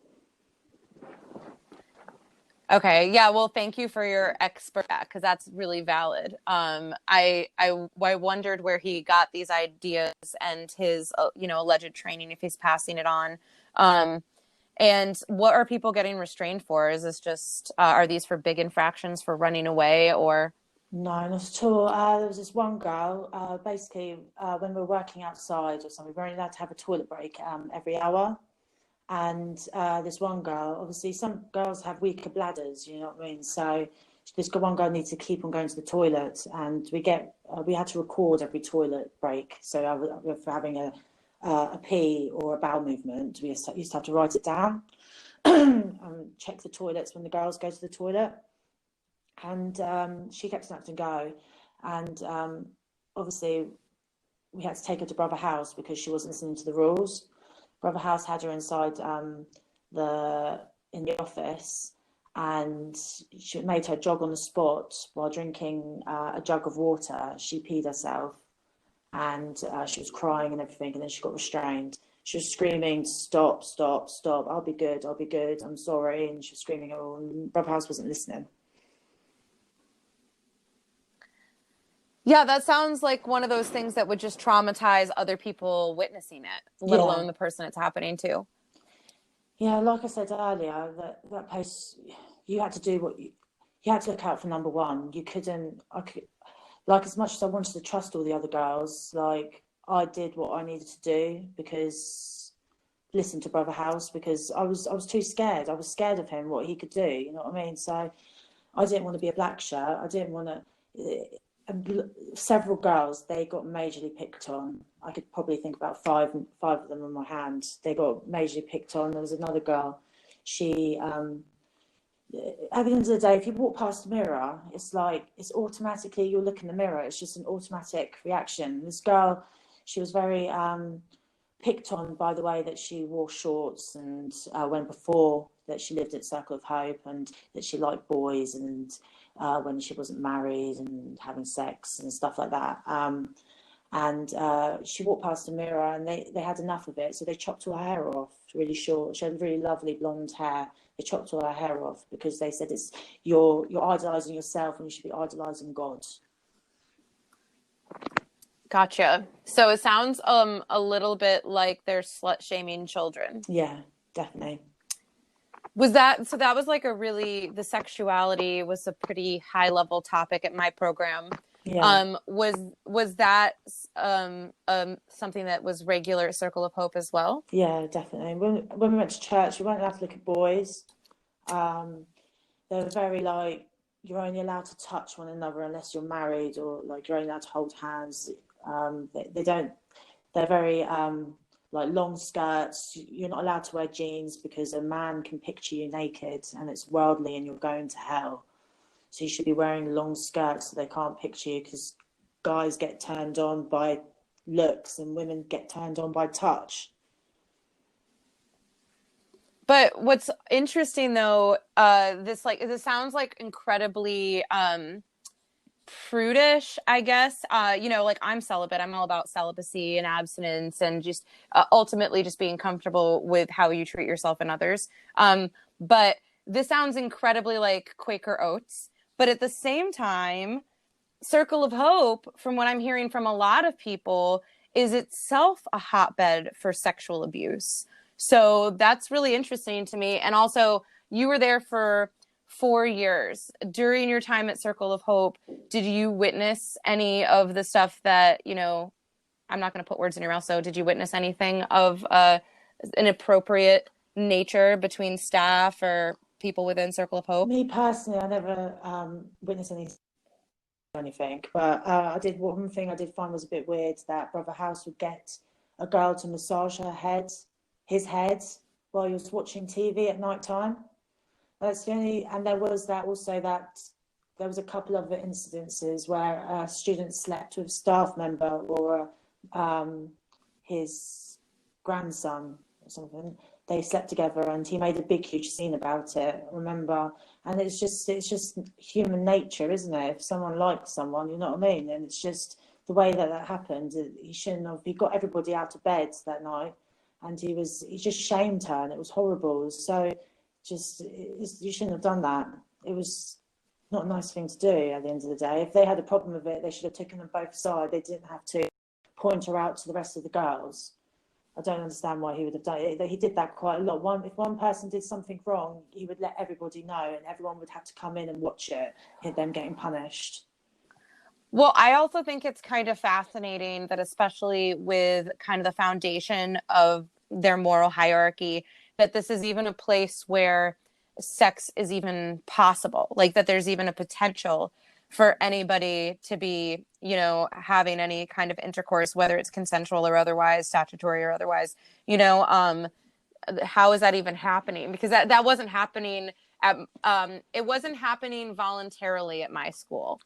Okay, yeah. Well, thank you for your expert, because that's really valid. I wondered where he got these ideas and his alleged training, if he's passing it on. And what are people getting restrained for? Is this just are these for big infractions, for running away, or? No, not at all. There was this one girl, basically, when we were working outside or something, we were only allowed to have a toilet break every hour. And this one girl, obviously, some girls have weaker bladders, you know what I mean? So this one girl needs to keep on going to the toilet, and we had to record every toilet break. So if we're having a pee or a bowel movement, we used to have to write it down and check the toilets when the girls go to the toilet. And she kept snapping go, and obviously we had to take her to Brother House because she wasn't listening to the rules. Brother House had her inside in the office, and she made her jog on the spot while drinking a jug of water. She peed herself, and she was crying and everything, and then she got restrained. She was screaming, "Stop, stop, stop, I'll be good, I'm sorry," and she was screaming it all, and Brother House wasn't listening. Yeah, that sounds like one of those things that would just traumatize other people witnessing it, let alone the person it's happening to. Yeah, like I said earlier, that place, you had to do what you had to look out for number one. Like, as much as I wanted to trust all the other girls, like, I did what I needed to do because listen to Brother House, because I was too scared. I was scared of him, what he could do, you know what I mean? So I didn't want to be a black shirt. I didn't want to. Several girls, they got majorly picked on. I could probably think about five of them on my hand. They got majorly picked on. There was another girl. She, at the end of the day, if you walk past a mirror, it's automatically, you'll look in the mirror. It's just an automatic reaction. This girl, she was very picked on by the way that she wore shorts, and when before that she lived at Circle of Hope, and that she liked boys, and when she wasn't married and having sex and stuff like that. And she walked past a mirror, and they had enough of it, so they chopped all her hair off really short. She had really lovely blonde hair. They chopped all her hair off because they said you're idolizing yourself and you should be idolizing God. Gotcha. So it sounds a little bit like they're slut shaming children. Yeah, definitely. That was like the sexuality was a pretty high level topic at my program. Yeah. Was that something that was regular at Circle of Hope as well? Yeah, definitely. When we went to church, we weren't allowed to look at boys. Um, they were very like, you're only allowed to touch one another unless you're married, or like you're only allowed to hold hands. They don't. They're very like long skirts. You're not allowed to wear jeans because a man can picture you naked and it's worldly and you're going to hell. So you should be wearing long skirts so they can't picture you, because guys get turned on by looks and women get turned on by touch. But what's interesting though, this sounds like incredibly prudish, I guess. Like I'm celibate. I'm all about celibacy and abstinence and just ultimately just being comfortable with how you treat yourself and others. But this sounds incredibly like Quaker Oats. But at the same time, Circle of Hope, from what I'm hearing from a lot of people, is itself a hotbed for sexual abuse. So that's really interesting to me. And also, you were there for 4 years. During your time at Circle of Hope, did you witness any of the stuff that, I'm not going to put words in your mouth, so did you witness anything of an inappropriate nature between staff or people within Circle of Hope? Me personally, I never witnessed anything, but I did. One thing I did find was a bit weird, that Brother House would get a girl to massage his head, while he was watching TV at night time. That's the only, and there was that also, that there was a couple of incidences where a student slept with a staff member or his grandson or something. They slept together and he made a big huge scene about it, remember? And it's just human nature, isn't it? If someone likes someone, you know what I mean? And it's just the way that happened. He shouldn't have. He got everybody out of bed that night, and he just shamed her, and it was horrible. So you shouldn't have done that. It was not a nice thing to do at the end of the day. If they had a problem with it, they should have taken them both aside. They didn't have to point her out to the rest of the girls. I don't understand why he would have done it. He did that quite a lot. If one person did something wrong, he would let everybody know, and everyone would have to come in and watch it, them getting punished. Well, I also think it's kind of fascinating that, especially with kind of the foundation of their moral hierarchy, that this is even a place where sex is even possible, like that there's even a potential for anybody to be, having any kind of intercourse, whether it's consensual or otherwise, statutory or otherwise. How is that even happening? Because that wasn't happening it wasn't happening voluntarily at my school.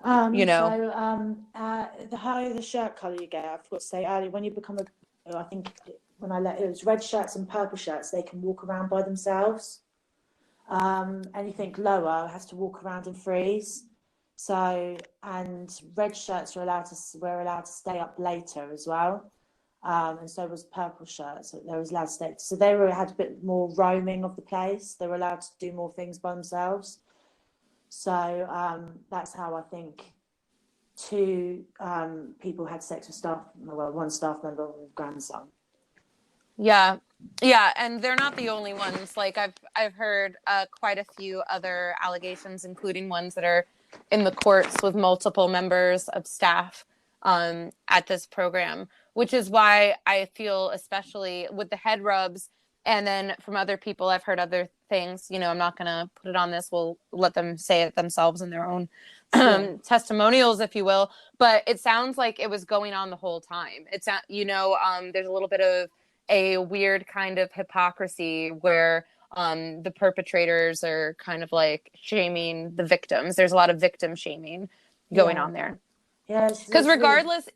So the higher the shirt color you get, I forgot to say earlier, when you become I think when it was red shirts and purple shirts, they can walk around by themselves. Anything lower has to walk around and freeze. So, and red shirts were allowed to stay up later as well. And so was purple shirts. So they was allowed to stay. So had a bit more roaming of the place. They were allowed to do more things by themselves. So that's how I think two people had sex with one staff member with grandson. Yeah, and they're not the only ones. Like I've heard quite a few other allegations, including ones that are in the courts with multiple members of staff at this program, which is why I feel, especially with the head rubs, and then from other people, I've heard other things. I'm not going to put it on this. We'll let them say it themselves in their own testimonials, if you will. But it sounds like it was going on the whole time. It's there's a little bit of a weird kind of hypocrisy where the perpetrators are kind of like shaming the victims. There's a lot of victim shaming going on there. Yeah, because regardless,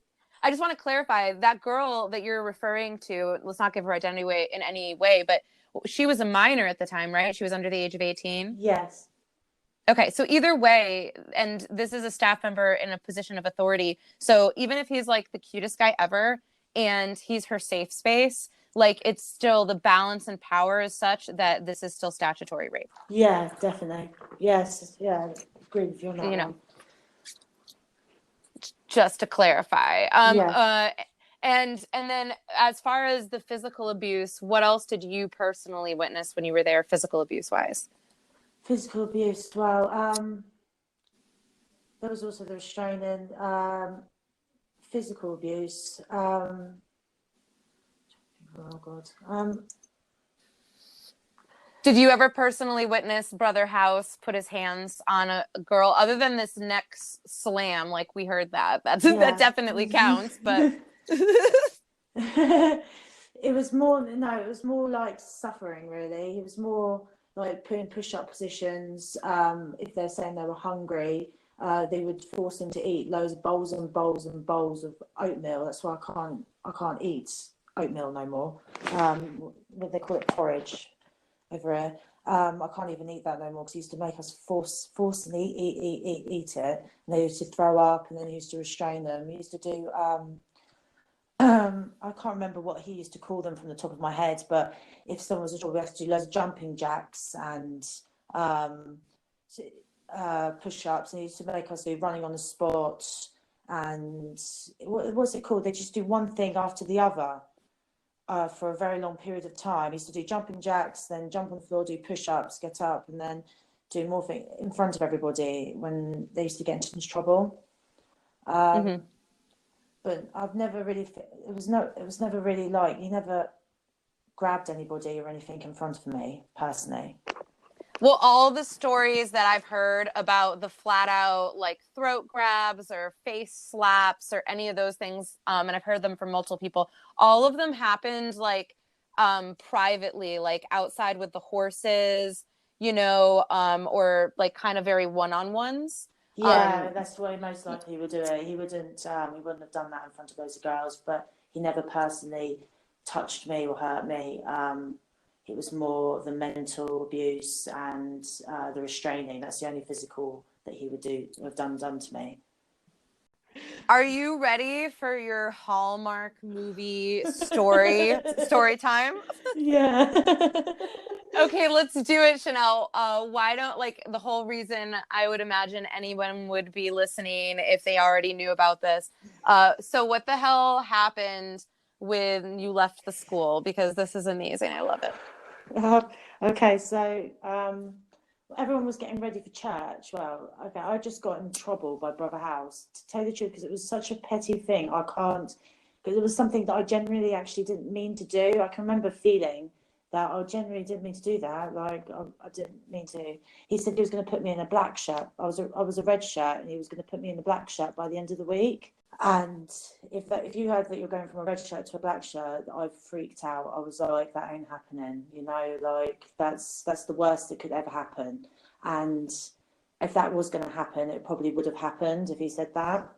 I just want to clarify, that girl that you're referring to, let's not give her identity away in any way, but she was a minor at the time, right? She was under the age of 18? Yes. Okay, so either way, and this is a staff member in a position of authority, so even if he's like the cutest guy ever and he's her safe space, like it's still, the balance and power is such that this is still statutory rape. Yeah, definitely. Yes, yeah, I agree with you on that one. Just to clarify. Yeah. And then as far as the physical abuse, what else did you personally witness when you were there, physical abuse wise? Physical abuse, well, there was also the restraining, physical abuse. Oh God. Did you ever personally witness Brother House put his hands on a girl, other than this neck slam? Like, we heard that. That definitely counts, but it was more, no, it was more like suffering, really. It was more like putting push-up positions. If they're saying they were hungry, they would force them to eat loads of bowls and bowls and bowls of oatmeal. That's why I can't eat oatmeal no more. What they call it, porridge over here. I can't even eat that no more because he used to make us forcibly eat it. And they used to throw up, and then he used to restrain them. He used to do I can't remember what he used to call them from the top of my head, but if someone was a job, we had to do loads of jumping jacks and push-ups. And he used to make us do running on the spot, and what's it called? They just do one thing after the other for a very long period of time. He used to do jumping jacks, then jump on the floor, do push-ups, get up, and then do more things in front of everybody when they used to get into trouble. But I've never really, it was never really like, he never grabbed anybody or anything in front of me personally. Well, all the stories that I've heard about the flat out like throat grabs or face slaps or any of those things, and I've heard them from multiple people, all of them happened like privately, like outside with the horses, you know, or like kind of very one-on-ones. Yeah, that's the way most likely he would do it. He wouldn't have done that in front of loads of girls, but he never personally touched me or hurt me. It was more the mental abuse and the restraining. That's the only physical that he would have done to me. Are you ready for your Hallmark movie story time? Yeah. Okay, let's do it, Chanel. Why don't, like, the whole reason I would imagine anyone would be listening if they already knew about this. So what the hell happened when you left the school? Because this is amazing. I love it. Okay, so everyone was getting ready for church. Well, okay, I just got in trouble by Brother House, to tell you the truth, because it was such a petty thing. I can't, because it was something that I generally actually didn't mean to do. I can remember feeling that I generally didn't mean to do that. Like, I didn't mean to. He said he was going to put me in a black shirt. I was a red shirt, and he was going to put me in a black shirt by the end of the week. And if you heard that you're going from a red shirt to a black shirt, I freaked out. I was like, that ain't happening, you know, like that's the worst that could ever happen. And if that was going to happen, it probably would have happened if he said that.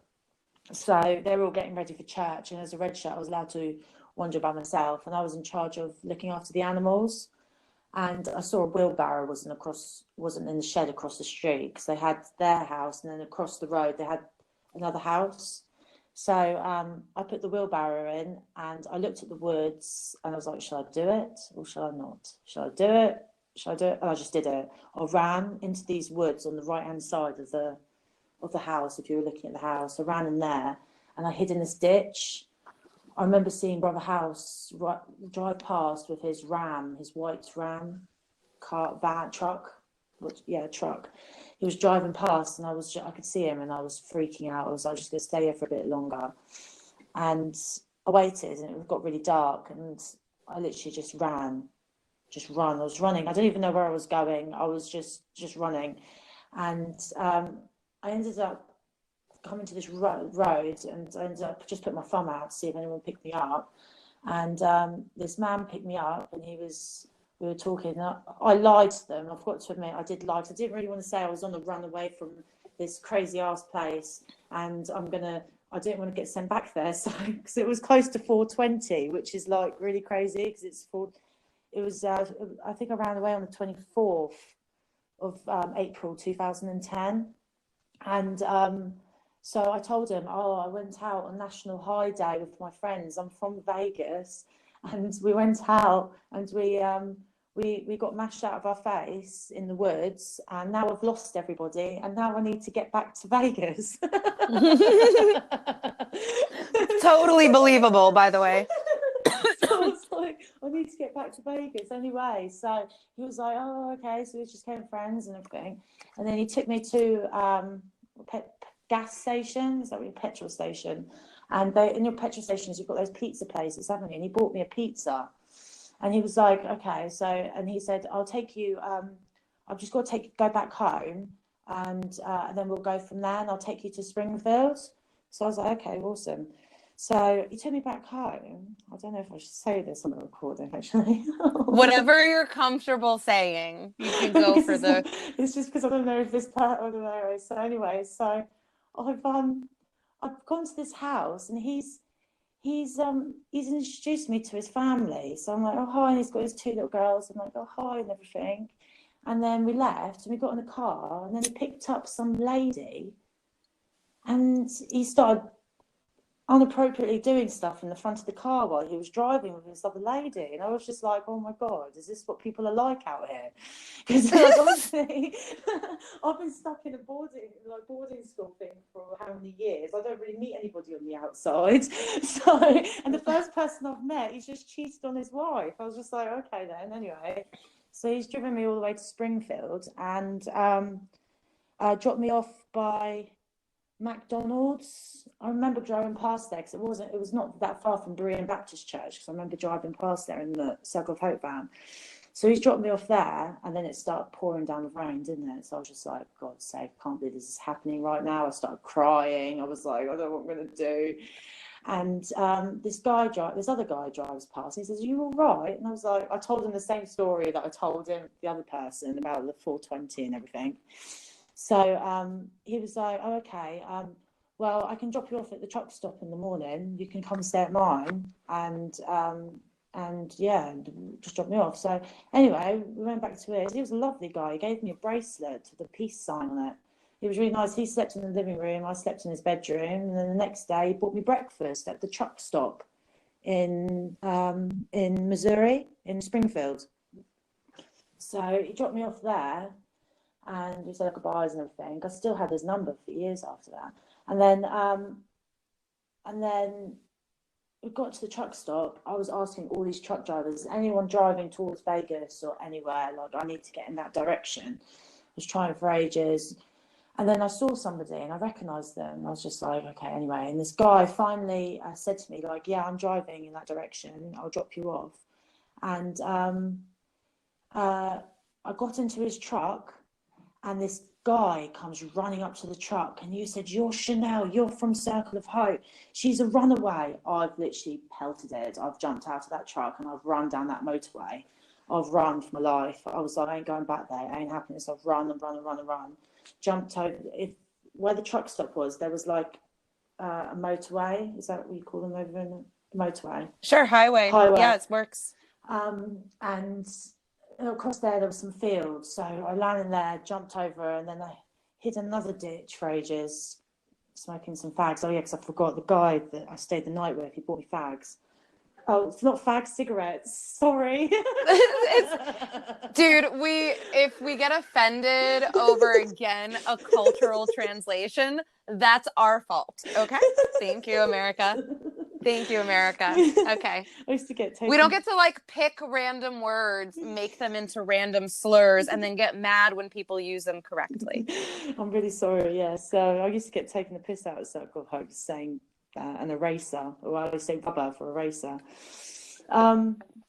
So they were all getting ready for church, and as a red shirt, I was allowed to wander by myself, and I was in charge of looking after the animals. And I saw a wheelbarrow wasn't in the shed across the street, because they had their house, and then across the road they had another house. So I put the wheelbarrow in, and I looked at the woods, and I was like, shall I do it or shall I not? Shall I do it? Shall I do it? And I just did it. I ran into these woods on the right-hand side of the house. If you were looking at the house, I ran in there, and I hid in this ditch. I remember seeing Brother House drive past with his white Ram truck. He was driving past, and I could see him, and I was freaking out. I was like, just going to stay here for a bit longer. And I waited, and it got really dark, and I literally just ran. I was running. I don't even know where I was going. I was just running. And I ended up coming to this road, and I ended up just putting my thumb out to see if anyone picked me up. And this man picked me up, and we were talking. I lied to them. I've got to admit, I did lie, because I didn't really want to say I was on the run away from this crazy ass place, and I didn't want to get sent back there. So, because it was close to 420, which is like really crazy, because it was I think I ran away on the 24th of April 2010, and so I told him, I went out on National High Day with my friends. I'm from Vegas, and we went out, and we got mashed out of our face in the woods, and now I've lost everybody, and now I need to get back to Vegas. Totally believable, by the way. So I was like, I need to get back to Vegas anyway. So he was like, oh, okay. So we just became friends and everything. And then he took me to gas stations, like your petrol station. And in your petrol stations, you've got those pizza places, haven't you? And he bought me a pizza. And he was like, okay, so, and he said, I'll take you, I've just got to go back home, and then we'll go from there, and I'll take you to Springfield. So I was like, okay, awesome. So he took me back home. I don't know if I should say this on the recording, actually. Whatever you're comfortable saying, you can go for the. It's just because I don't know if this part, I don't know. So anyway, so I've gone to this house, and he's introduced me to his family. So I'm like, oh hi, and he's got his 2 little girls. I'm like, oh hi, and everything. And then we left, and we got in the car, and then he picked up some lady, and he started inappropriately doing stuff in the front of the car while he was driving with this other lady. And I was just like, oh my God, is this what people are like out here? Because honestly, I've been stuck in a boarding school thing for how many years? I don't really meet anybody on the outside. So, and the first person I've met, he's just cheated on his wife. I was just like, okay then, anyway. So he's driven me all the way to Springfield, and dropped me off by McDonald's. I remember driving past there because it was not that far from Berean Baptist Church, because I remember driving past there in the Circle of Hope van. So he's dropped me off there, and then it started pouring down with rain, didn't it? So I was just like, God's sake, I can't believe this is happening right now. I started crying. I was like, I don't know what I'm going to do. And this other guy drives past. He says, are you all right? And I was like, I told him the same story that I told him, the other person, about the 420 and everything. So he was like, oh, okay, well, I can drop you off at the truck stop in the morning. You can come stay at mine, and yeah, just drop me off. So anyway, we went back to his. He was a lovely guy. He gave me a bracelet with a peace sign on it. He was really nice. He slept in the living room. I slept in his bedroom. And then the next day, he bought me breakfast at the truck stop in Missouri, in Springfield. So he dropped me off there, and we said goodbyes and everything. I still had his number for years after that. And then we got to the truck stop. I was asking all these truck drivers, anyone driving towards Vegas or anywhere, like, I need to get in that direction. I was trying for ages. And then I saw somebody and I recognised them. I was just like, okay, anyway. And this guy finally said to me, like, yeah, I'm driving in that direction. I'll drop you off. And I got into his truck, and this guy comes running up to the truck, and you said, you're Chanel, you're from Circle of Hope. She's a runaway. I've literally pelted it. I've jumped out of that truck and I've run down that motorway. I've run for my life. I was like, I ain't going back there. It ain't happening. So I've run and run and run and run. Jumped over. Where the truck stop was, there was like a motorway. Is that what you call them over in the motorway? Sure, highway. Yeah, it works. And across there was some fields. So I landed there, jumped over, and then I hit another ditch for ages, smoking some fags. Oh yeah, because I forgot the guy that I stayed the night with. He bought me fags. Oh, it's not fags, cigarettes. Sorry. Dude, if we get offended over, again, a cultural translation, that's our fault. Okay? Thank you, America. Thank you, America. Okay. I used to get taken. We don't get to like pick random words, make them into random slurs, and then get mad when people use them correctly. I'm really sorry. Yeah. So I used to get taken the piss out of Circle of Hope saying an eraser, or I would say rubber for eraser.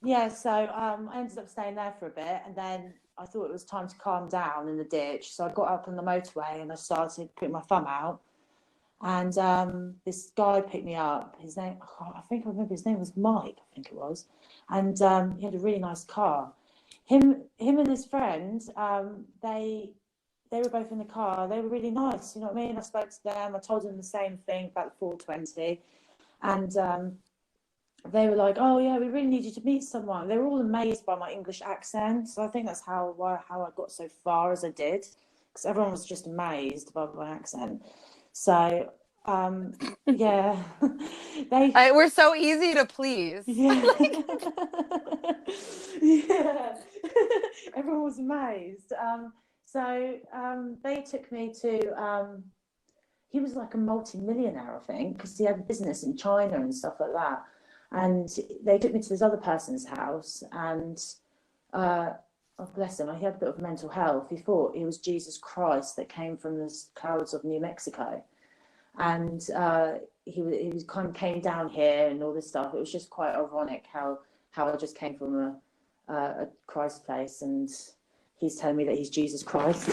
Yeah. So I ended up staying there for a bit, and then I thought it was time to calm down in the ditch. So I got up on the motorway and I started putting my thumb out. And this guy picked me up. His name, I think I remember his name was Mike, I think it was. And he had a really nice car. Him and his friend, they were both in the car. They were really nice, you know what I mean? I spoke to them. I told them the same thing about the 420. And they were like, oh, yeah, we really need you to meet someone. They were all amazed by my English accent. So I think that's how I got so far as I did, because everyone was just amazed by my accent. So, yeah, we're so easy to please. Yeah, yeah. Everyone was amazed. So they took me to. He was like a multi-millionaire, I think, because he had a business in China and stuff like that. And they took me to this other person's house, and oh, bless him, he had a bit of mental health. He thought he was Jesus Christ that came from the clouds of New Mexico. and he was kind of came down here and all this stuff. It was just quite ironic how I just came from a Christ place, and he's telling me that he's Jesus Christ.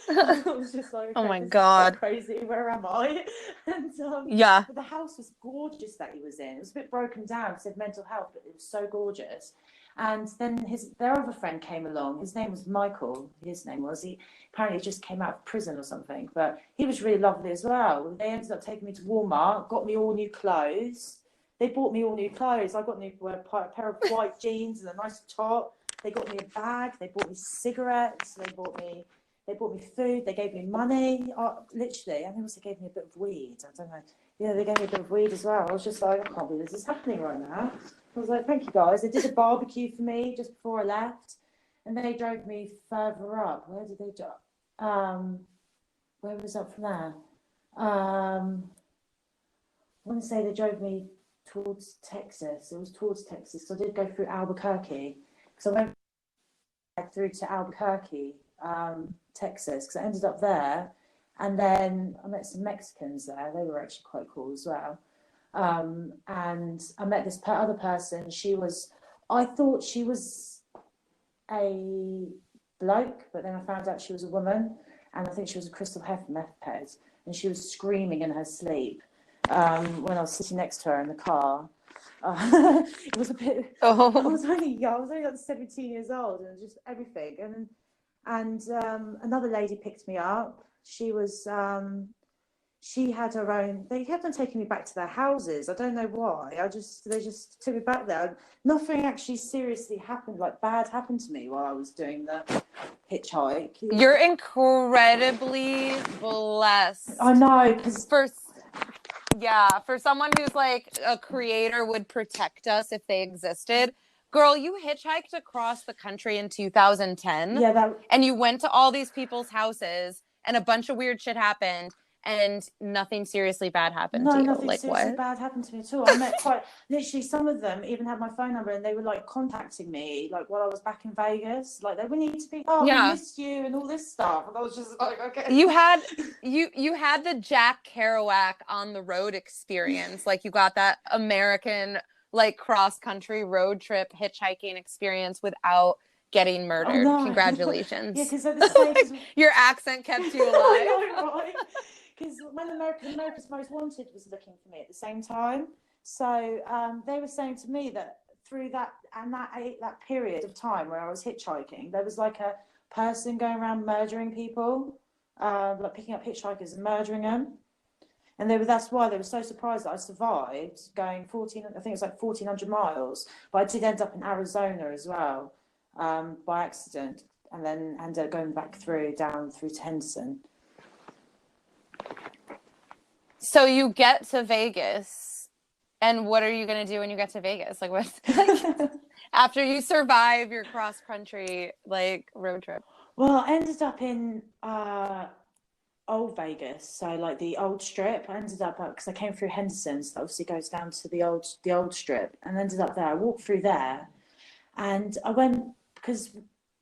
I was just like, okay, oh my this God. is crazy. Where am I? And Yeah. but the house was gorgeous that he was in. It was a bit broken down. It said mental health, but it was so gorgeous. And then their other friend came along. His name was Michael. His name was. He apparently just came out of prison or something. But he was really lovely as well. They ended up taking me to Walmart, got me all new clothes. They bought me all new clothes. I got a pair of white jeans and a nice top. They got me a bag. They bought me cigarettes. They bought me food. They gave me money. Literally, and they also gave me a bit of weed. I don't know. Yeah, they gave me a bit of weed as well. I was just like, I can't believe this is happening right now. I was like, thank you guys. They did a barbecue for me just before I left, and they drove me further up. Where did they drive? Where was up from there? I want to say they drove me towards Texas. It was towards Texas. So I did go through Albuquerque. So I went through to Albuquerque, Texas, because I ended up there. And then I met some Mexicans there. They were actually quite cool as well. And I met this other person. I thought she was a bloke, but then I found out she was a woman. And I think she was a crystal meth head. And she was screaming in her sleep when I was sitting next to her in the car. It was a bit. Oh. I was only young. I was only like 17 years old, and just everything. And another lady picked me up. She was. She had her own. They kept on taking me back to their houses. I don't know why. They just took me back there. Nothing actually seriously happened. Like bad happened to me while I was doing the hitchhike. You're incredibly blessed. I know, because for someone who's like a creator would protect us if they existed. Girl, you hitchhiked across the country in 2010. yeah, and you went to all these people's houses and a bunch of weird shit happened and nothing seriously bad happened to you. Nothing Like seriously what? bad happened to me at all. I met literally some of them even had my phone number, and they were like contacting me like while I was back in Vegas. Like we need to be, we missed you and all this stuff. And I was just like, okay. You had the Jack Kerouac on the road experience. Like you got that American like cross country road trip hitchhiking experience without getting murdered. Oh, no. Congratulations. Yeah, because at the stage your accent kept you alive. I know, right? Because when America's Most Wanted was looking for me at the same time, so they were saying to me that through that period of time where I was hitchhiking, there was like a person going around murdering people, like picking up hitchhikers and murdering them, and that's why they were so surprised that I survived going 1,400 miles, but I did end up in Arizona as well by accident, and then ended up going back down through to Henderson. So you get to Vegas, and what are you going to do when you get to Vegas? Like what? After you survive your cross country like road trip? Well, I ended up in old Vegas, so like the old strip. I ended up because I came through Henderson, so that obviously goes down to the old strip, and ended up there. I walked through there, and I went because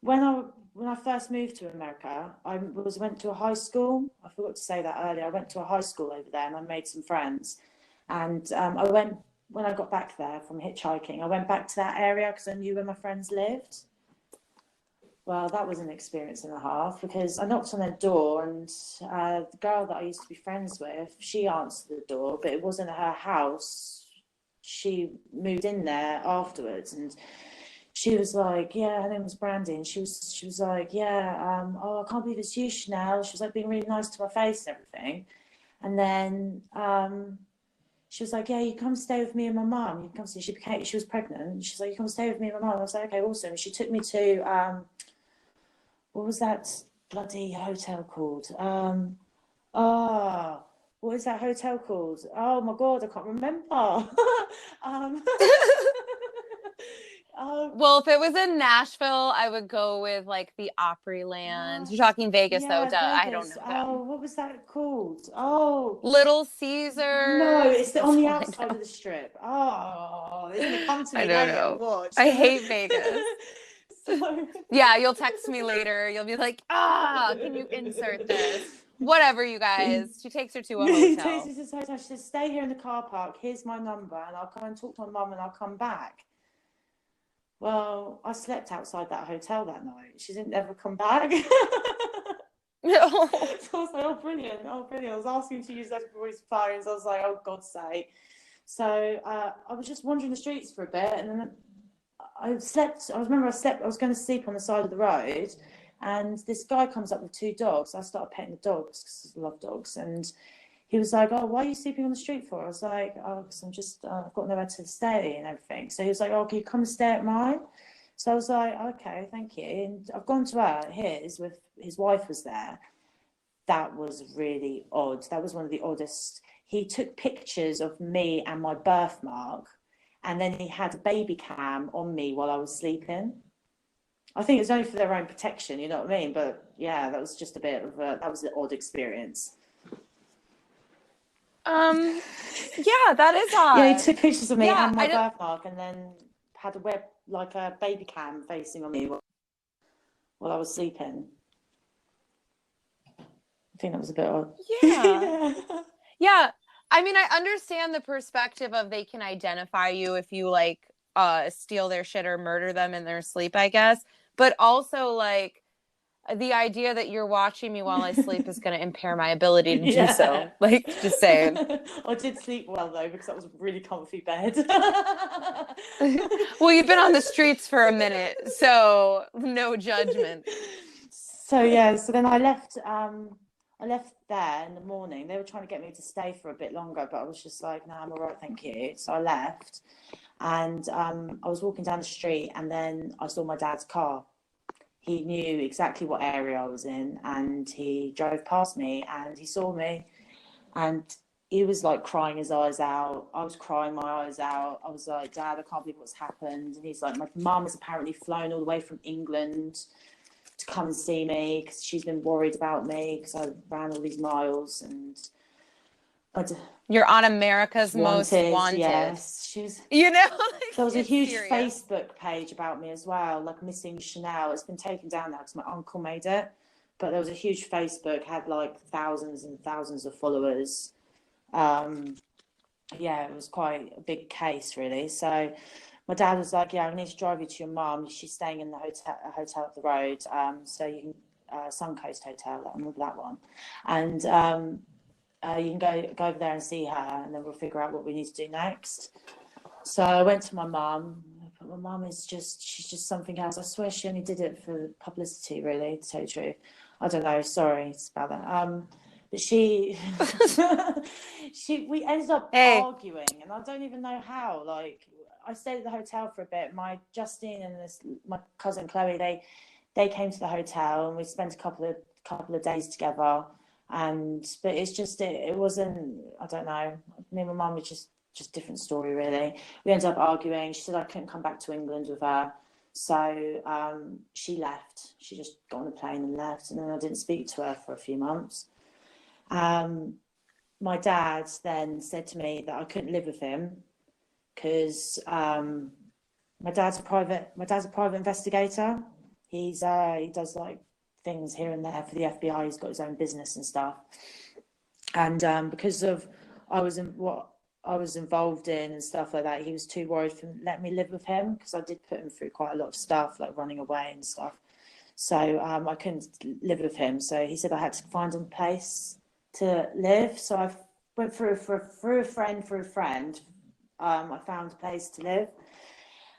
when I first moved to America, I went to a high school. I forgot to say that earlier. I went to a high school over there, and I made some friends. And when I got back there from hitchhiking, I went back to that area because I knew where my friends lived. Well, that was an experience and a half, because I knocked on their door, and the girl that I used to be friends with, she answered the door, but it wasn't her house. She moved in there afterwards, and she was like, yeah, her name was Brandy, and she was like, yeah, I can't believe it's you, Chanel. She was like being really nice to my face and everything. And then she was like, yeah, you come stay with me and my mum. You come stay. She was pregnant. She's like, you come stay with me and my mum. I was like, okay, awesome. She took me to what was that bloody hotel called? What is that hotel called? Oh my God, I can't remember. Well, if it was in Nashville, I would go with like the Opryland. You're talking Vegas, though. Duh. Vegas. I don't know. Oh, what was that called? Oh, Little Caesar. No, it's on the outside of the strip. Oh, it's gonna come to me. I don't know. Watch. I hate Vegas. Yeah, you'll text me later. You'll be like, can you insert this? whatever, you guys. She takes her to a He hotel. takes me to this hotel. She says, stay here in the car park. Here's my number, and I'll come and talk to my mum, and I'll come back. Well, I slept outside that hotel that night. She didn't ever come back. No. So I was like, oh, brilliant. Oh, brilliant. I was asking to use everybody's phones. I was like, oh, God's sake. So I was just wandering the streets for a bit, and then I slept. I was going to sleep on the side of the road, and this guy comes up with two dogs. I started petting the dogs because I love dogs, and he was like, oh, why are you sleeping on the street for? I was like, oh, because I'm just, I've got nowhere to stay and everything. So he was like, oh, can you come and stay at mine? So I was like, okay, thank you. And I've gone to his with his wife was there. That was really odd. That was one of the oddest. He took pictures of me and my birthmark, and then he had a baby cam on me while I was sleeping. I think it was only for their own protection, you know what I mean? But yeah, that was just that was an odd experience. Yeah, that is odd. Yeah, he took pictures of me and my birthmark, and then had a baby cam facing on me while I was sleeping. I think that was a bit odd. Yeah. Yeah. I mean, I understand the perspective of they can identify you if you like steal their shit or murder them in their sleep, I guess. But also like the idea that you're watching me while I sleep is going to impair my ability to do so. Like, just saying. I did sleep well, though, because that was a really comfy bed. Well, you've been on the streets for a minute, so no judgment. So, yeah, so then I left there in the morning. They were trying to get me to stay for a bit longer, but I was just like, no, I'm all right, thank you. So I left, and I was walking down the street, and then I saw my dad's car. He knew exactly what area I was in, and he drove past me, and he saw me, and he was like crying his eyes out. I was crying my eyes out. I was like, Dad, I can't believe what's happened. And he's like, my mum has apparently flown all the way from England to come and see me because she's been worried about me because I ran all these miles, and you're on America's Most Wanted. Yes, you know, like, there was a huge Facebook page about me as well, like Missing Chanel. It's been taken down now because my uncle made it, but there was a huge Facebook, had like thousands and thousands of followers. Yeah, it was quite a big case, really. So my dad was like, yeah, I need to drive you to your mum. She's staying in the hotel up the road. So you can Suncoast Hotel, I remember that one. And you can go over there and see her, and then we'll figure out what we need to do next. So I went to my mum, but my mum she's just something else. I swear she only did it for publicity, really, to tell you the truth. I don't know, sorry about that. But we ended up arguing, and I don't even know how. Like, I stayed at the hotel for a bit. My Justine and my cousin Chloe, they came to the hotel, and we spent a couple of days together. But it's just it wasn't. I don't know. Me and my mum was just different story, really. We ended up arguing. She said I couldn't come back to England with her, so she left. She just got on a plane and left, and then I didn't speak to her for a few months. My dad then said to me that I couldn't live with him because my dad's a private investigator. He does like things here and there for the FBI. He's got his own business and stuff. And because of what I was involved in and stuff like that, he was too worried to let me live with him because I did put him through quite a lot of stuff, like running away and stuff. So I couldn't live with him. So he said I had to find a place to live. So I went through a friend. I found a place to live.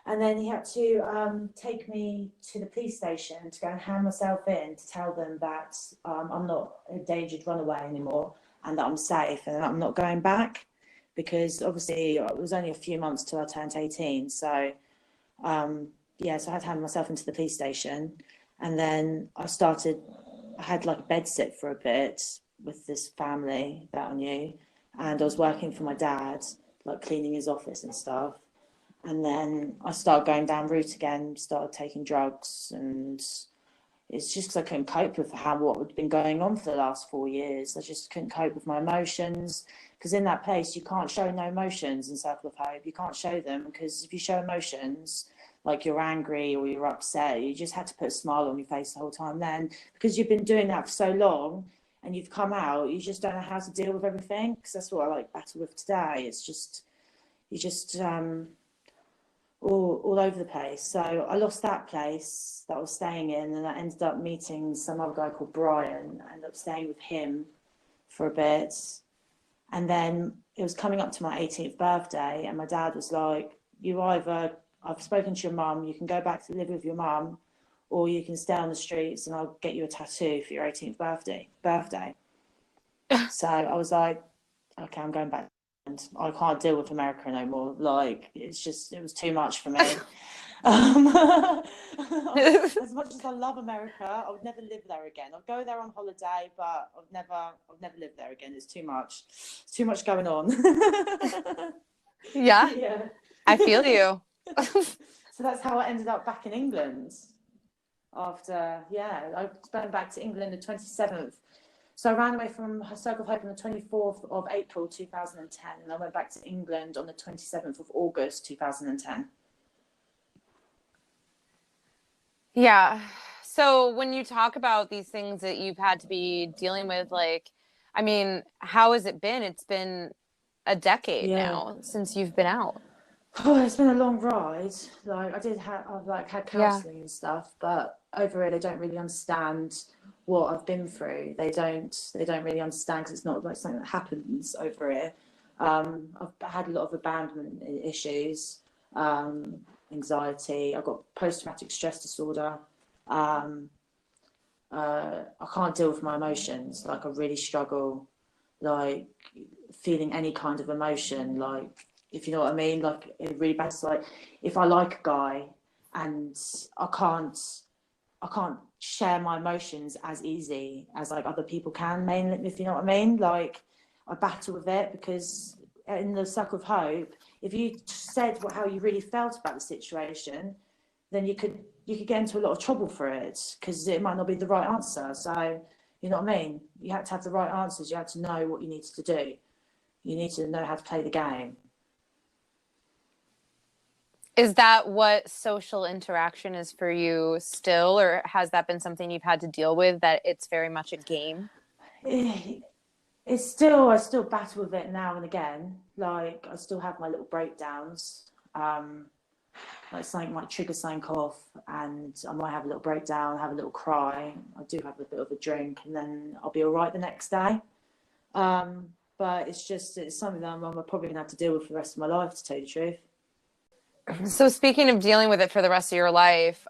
And then he had to take me to the police station to go and hand myself in to tell them that I'm not a endangered runaway anymore and that I'm safe and that I'm not going back, because obviously it was only a few months till I turned 18. So, so I had to hand myself into the police station. And then I had like a bed sit for a bit with this family that I knew. And I was working for my dad, like cleaning his office and stuff. And then I started going down route again, started taking drugs, and it's just because I couldn't cope with what had been going on for the last 4 years. I just couldn't cope with my emotions, because in that place, you can't show no emotions in Circle of Hope. You can't show them, because if you show emotions, like you're angry or you're upset, you just had to put a smile on your face the whole time then, because you've been doing that for so long. and you've come out, you just don't know how to deal with everything, because that's what I like battle with today. It's just, you just all over the place. So I lost that place that I was staying in, and I ended up meeting some other guy called Brian. I ended up staying with him for a bit, and then it was coming up to my 18th birthday, and my dad was like, you either, I've spoken to your mum, you can go back to live with your mum, or you can stay on the streets and I'll get you a tattoo for your 18th birthday. So I was like, okay, I'm going back. And I can't deal with America no more. Like, it was too much for me. As much as I love America, I would never live there again. I'd go there on holiday, but I've never lived there again. It's too much. It's too much going on. Yeah. I feel you. So that's how I ended up back in England. After, I went back to England the 27th. So I ran away from Circle of Hope on the 24th of April 2010, and I went back to England on the 27th of August 2010. Yeah. So when you talk about these things that you've had to be dealing with, like, I mean, how has it been? It's been a decade now since you've been out. Oh, it's been a long ride. Like, I've had counselling and stuff, but over here they don't really understand what I've been through. They don't really understand, because it's not like something that happens over here. I've had a lot of abandonment issues, anxiety. I've got post-traumatic stress disorder. I can't deal with my emotions. Like, I really struggle, like, feeling any kind of emotion, like, if you know what I mean. Like, it really bad. Like, if I like a guy and I can't share my emotions as easy as like other people can, mainly, if you know what I mean. Like, I battle with it, because in the Circle of Hope, if you said how you really felt about the situation, then you could get into a lot of trouble for it, because it might not be the right answer. So, you know what I mean? You had to have the right answers. You had to know what you needed to do. You need to know how to play the game. Is that what social interaction is for you still, or has that been something you've had to deal with, that it's very much a game? I still battle with it now and again. Like, I still have my little breakdowns. Like, something might trigger something off, and I might have a little breakdown, have a little cry. I do have a bit of a drink, and then I'll be all right the next day. But it's something that I'm probably gonna have to deal with for the rest of my life, to tell you the truth. So speaking of dealing with it for the rest of your life,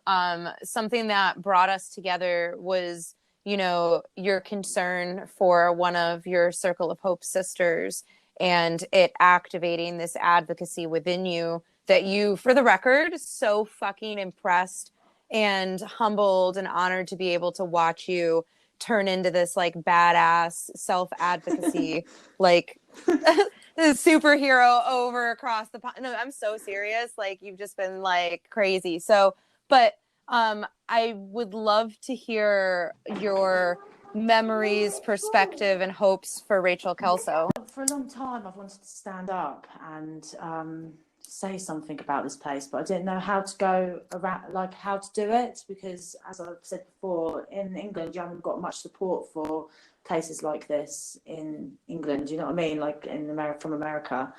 something that brought us together was, your concern for one of your Circle of Hope sisters, and it activating this advocacy within you that you, for the record, so fucking impressed and humbled and honored to be able to watch you turn into this like badass self-advocacy, like superhero over across the pond. No, I'm so serious. Like, you've just been like crazy. So, but I would love to hear your memories, perspective, and hopes for Rachel Kelso. For a long time, I've wanted to stand up and say something about this place, but I didn't know how to go around, like, how to do it, because, as I've said before, in England, you haven't got much support for places like this in England. You know what I mean? Like, in America, from America,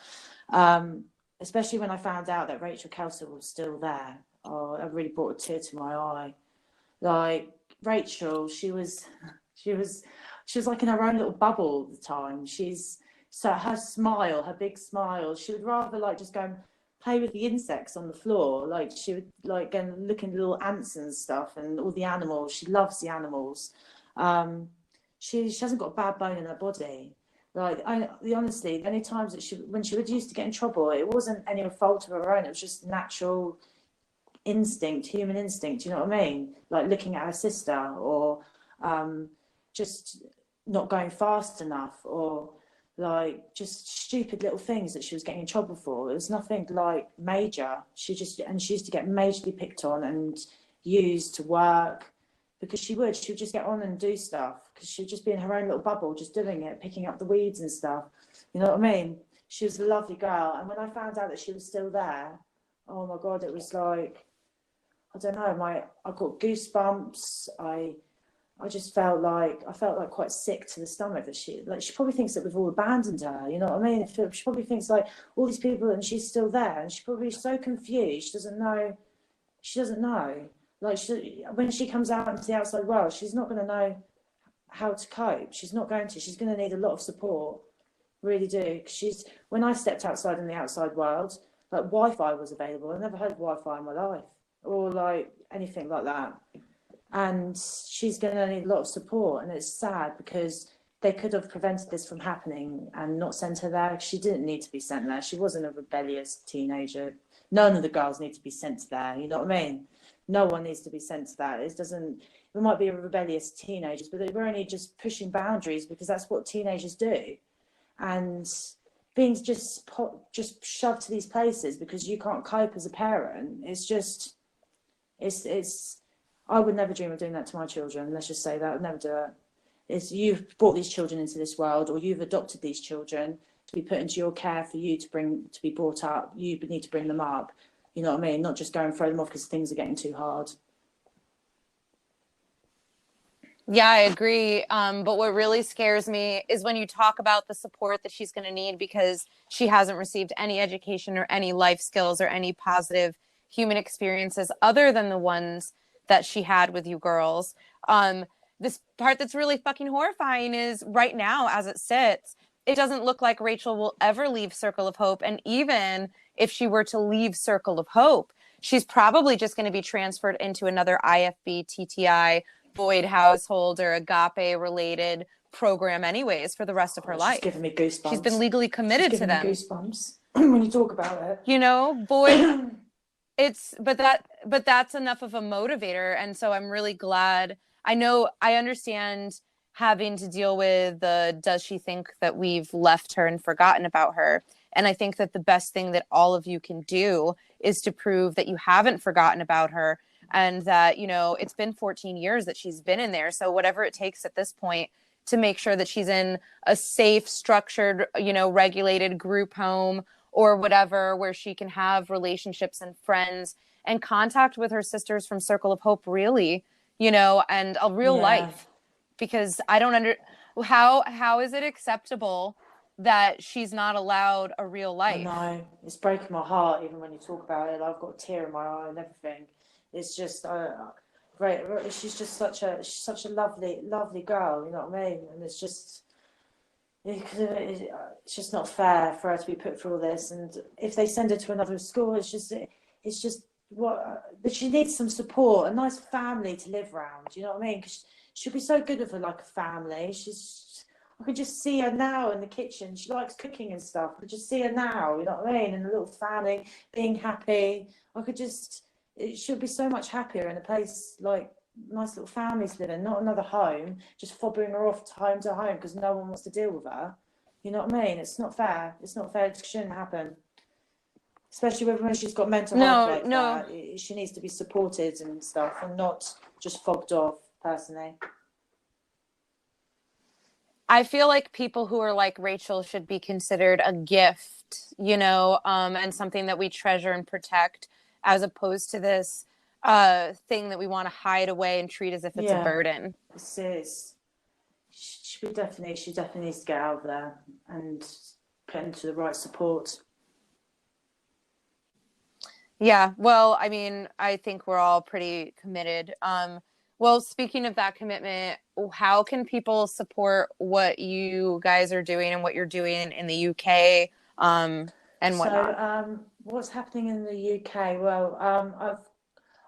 especially when I found out that Rachel Kelso was still there. Oh, it really brought a tear to my eye. Like, Rachel, she was like in her own little bubble all the time. So her smile, her big smile, she would rather like just go and play with the insects on the floor. Like, she would like go and look at little ants and stuff and all the animals. She loves the animals. She hasn't got a bad bone in her body. Like, honestly, the only times that when she would used to get in trouble, it wasn't any fault of her own. It was just natural instinct, human instinct. You know what I mean? Like, looking at her sister, or just not going fast enough, or like just stupid little things that she was getting in trouble for. It was nothing like major. She used to get majorly picked on and used to work, because she would just get on and do stuff, because she'd just be in her own little bubble, just doing it, picking up the weeds and stuff. You know what I mean? She was a lovely girl. And when I found out that she was still there, oh my God, it was like, I don't know, I got goosebumps. I just felt like quite sick to the stomach that she probably thinks that we've all abandoned her. You know what I mean? She probably thinks like all these people and she's still there, and she's probably so confused. She doesn't know. She doesn't know. Like when she comes out into the outside world, she's not going to know how to cope. She's not going to. She's going to need a lot of support. Really do. When I stepped outside in the outside world, like Wi-Fi was available. I never heard of Wi-Fi in my life, or like anything like that. And she's going to need a lot of support, and it's sad because they could have prevented this from happening and not sent her there. She didn't need to be sent there. She wasn't a rebellious teenager. None of the girls need to be sent there. You know what I mean? No one needs to be sent to that. It doesn't. We might be rebellious teenagers, but we're only just pushing boundaries because that's what teenagers do. And being just shoved to these places because you can't cope as a parent, it's I would never dream of doing that to my children. Let's just say that. I'd never do it. You've brought these children into this world, or you've adopted these children to be put into your care for you to be brought up. You need to bring them up. You know what I mean? Not just go and throw them off because things are getting too hard. Yeah, I agree. But what really scares me is when you talk about the support that she's going to need because she hasn't received any education or any life skills or any positive human experiences other than the ones that she had with you girls. This part that's really fucking horrifying is right now, as it sits, it doesn't look like Rachel will ever leave Circle of Hope. And even if she were to leave Circle of Hope, she's probably just going to be transferred into another IFB, TTI, Boyd household or agape related program anyways for the rest of her life. She's giving me goosebumps. She's been legally committed to them. Goosebumps when you talk about it. You know, Boyd, but that's enough of a motivator. And so I'm really glad. I understand having to deal with does she think that we've left her and forgotten about her? And I think that the best thing that all of you can do is to prove that you haven't forgotten about her. And that, you know, it's been 14 years that she's been in there. So whatever it takes at this point to make sure that she's in a safe, structured, you know, regulated group home or whatever, where she can have relationships and friends and contact with her sisters from Circle of Hope, really, you know, and a real life. Because I don't how is it acceptable that she's not allowed a real life? I know. It's breaking my heart even when you talk about it. I've got a tear in my eye and everything. It's just great. She's just such a lovely girl. You know what I mean? And it's just not fair for her to be put through all this. And if they send her to another school, it's just but she needs some support, a nice family to live around. You know what I mean? Because she'll be so good with her like a family. I could just see her now in the kitchen. She likes cooking and stuff. I could just see her now. You know what I mean? In a little family, being happy. She'll be so much happier in a place like nice little families live in, not another home, just fobbing her off to home because no one wants to deal with her. You know what I mean? It's not fair. It's not fair. It shouldn't happen. Especially when she's got mental health that. She needs to be supported and stuff and not just fobbed off, personally. I feel like people who are like Rachel should be considered a gift, you know, and something that we treasure and protect, as opposed to this thing that we want to hide away and treat as if it's a burden. This is. She definitely needs to get out of there and put into the right support. Yeah, well, I mean, I think we're all pretty committed. Well, speaking of that commitment, how can people support what you guys are doing and what you're doing in the UK and whatnot? So, what's happening in the UK? Well,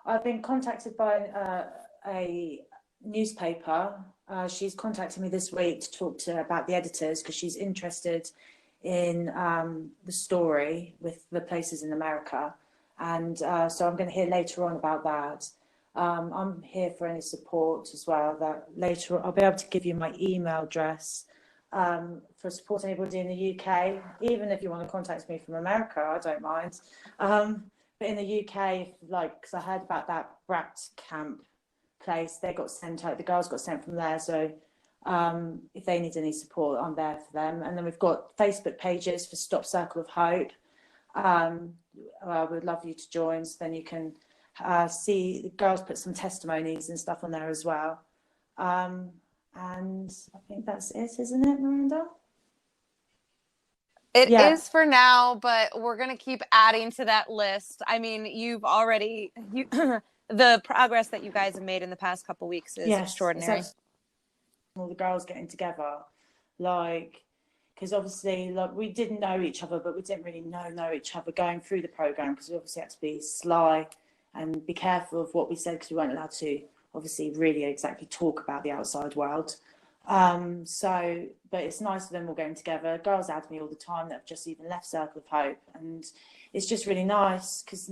I've been contacted by a newspaper. She's contacted me this week to talk about the editors because she's interested in the story with the places in America. And so I'm going to hear later on about that. I'm here for any support as well. That later I'll be able to give you my email address for support anybody in the UK. Even if you want to contact me from America, I don't mind. But in the UK, because I heard about that brat camp place, they got sent out. The girls got sent from there. So if they need any support, I'm there for them. And then we've got Facebook pages for Stop Circle of Hope. We'd love you to join, so then you can see the girls put some testimonies and stuff on there as well. And I think that's it, isn't it, Miranda? It is for now, but we're going to keep adding to that list. I mean, the progress that you guys have made in the past couple weeks is extraordinary. All the girls getting together, like, because obviously, like, we didn't know each other, but we didn't really know each other going through the program, because we obviously had to be sly and be careful of what we said, because we weren't allowed to obviously really exactly talk about the outside world. But it's nice for them all getting together. Girls add me all the time that have just even left Circle of Hope, and it's just really nice, because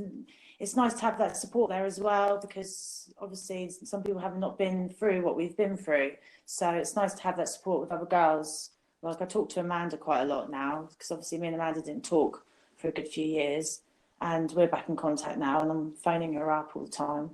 it's nice to have that support there as well, because obviously some people have not been through what we've been through, so it's nice to have that support with other girls. Like, I talk to Amanda quite a lot now, because obviously me and Amanda didn't talk for a good few years, and we're back in contact now, and I'm phoning her up all the time.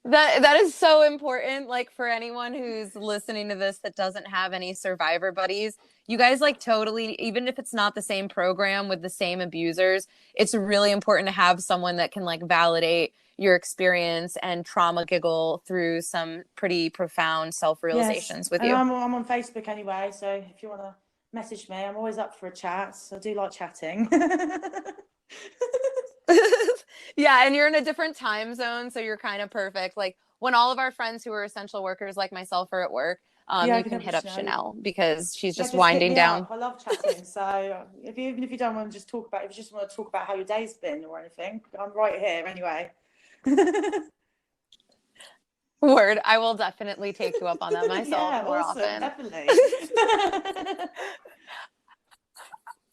That is so important. Like, for anyone who's listening to this that doesn't have any survivor buddies, you guys, like, totally, even if it's not the same program with the same abusers, it's really important to have someone that can, like, validate your experience and trauma giggle through some pretty profound self-realizations with you. I'm on Facebook anyway, so if you want to message me, I'm always up for a chat. I do like chatting. Yeah, and you're in a different time zone, so you're kind of perfect. Like, when all of our friends who are essential workers like myself are at work, you can hit up Chanel, because she's just winding down. I love chatting. So even if you don't want to just talk about, if you just want to talk about how your day's been or anything, I'm right here anyway. Word, I will definitely take you up on that myself more often. Definitely.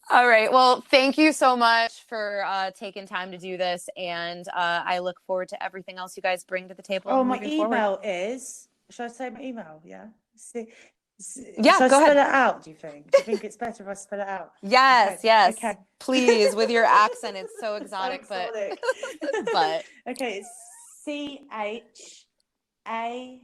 All right. Well, thank you so much for taking time to do this, and I look forward to everything else you guys bring to the table. Oh, my email is. Should I say my email? Yeah. Yeah, should I go spell ahead. it out? Do you think it's better if I spell it out? Yes, okay. yes. Okay. Please, with your accent, it's so exotic, but okay, it's CHANEL,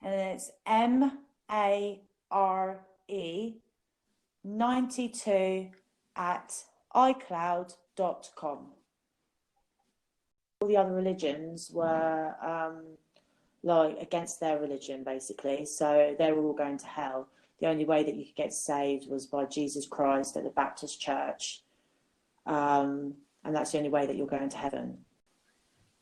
and then it's MARE92 at iCloud.com. All the other religions were like against their religion, basically, so they were all going to hell. The only way that you could get saved was by Jesus Christ at the Baptist church, and that's the only way that you're going to heaven.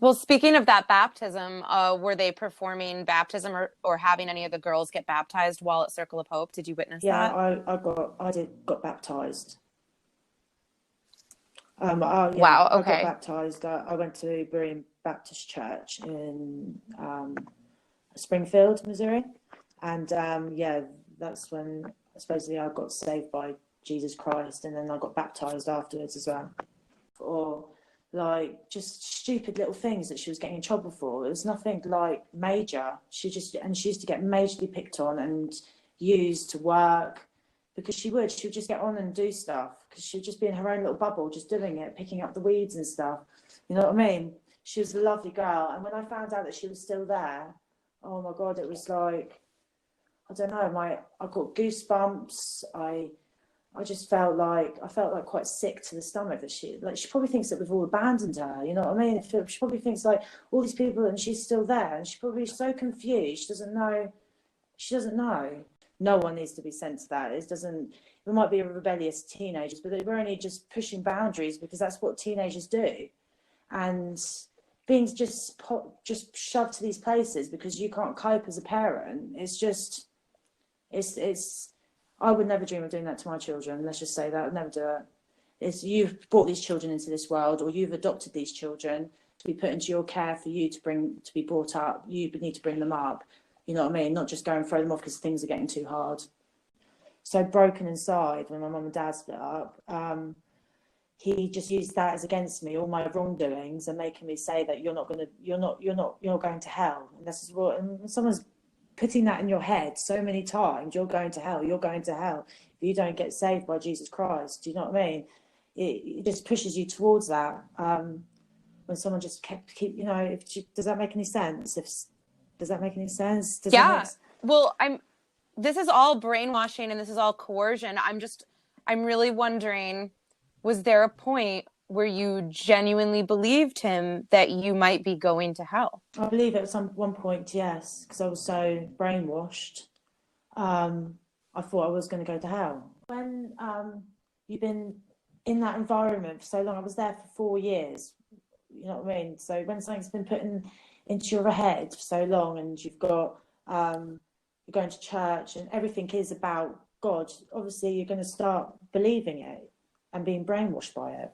Well, speaking of that baptism, were they performing baptism or having any of the girls get baptized while at Circle of Hope? Did you witness that? Yeah, I got baptized. Wow, okay. I got baptized. I went to Berean Baptist Church in Springfield, Missouri, and that's when supposedly I got saved by Jesus Christ, and then I got baptized afterwards as well. Or like just stupid little things that she was getting in trouble for. It was nothing like major. She used to get majorly picked on and used to work, because she would just get on and do stuff, because she'd just be in her own little bubble, just doing it, picking up the weeds and stuff. You know what I mean? She was a lovely girl, and when I found out that she was still there, oh my God, it was like, I don't know, I got goosebumps. I just felt like quite sick to the stomach that she probably thinks that we've all abandoned her. You know what I mean? She probably thinks like all these people and she's still there, and she's probably so confused. She doesn't know. No one needs to be sent to that. It might be a rebellious teenagers, but we're only just pushing boundaries, because that's what teenagers do. And being just shoved to these places because you can't cope as a parent, it's I would never dream of doing that to my children. Let's just say that. I'd never do it. You've brought these children into this world, or you've adopted these children to be put into your care for you to be brought up. You need to bring them up. You know what I mean? Not just go and throw them off because things are getting too hard. So broken inside when my mum and dad split up, he just used that as against me, all my wrongdoings, and making me say that you're going to hell. And this is what, and someone's putting that in your head so many times, you're going to hell, if you don't get saved by Jesus Christ. Do you know what I mean? It just pushes you towards that. When someone just does that make any sense? Does that make any sense? Well, this is all brainwashing and this is all coercion. I'm really wondering, was there a point where you genuinely believed him that you might be going to hell? I believe at one point, yes, because I was so brainwashed. I thought I was going to go to hell. When you've been in that environment for so long, I was there for 4 years. You know what I mean? So when something's been put into your head for so long, and you've got you're going to church, and everything is about God, obviously you're going to start believing it and being brainwashed by it.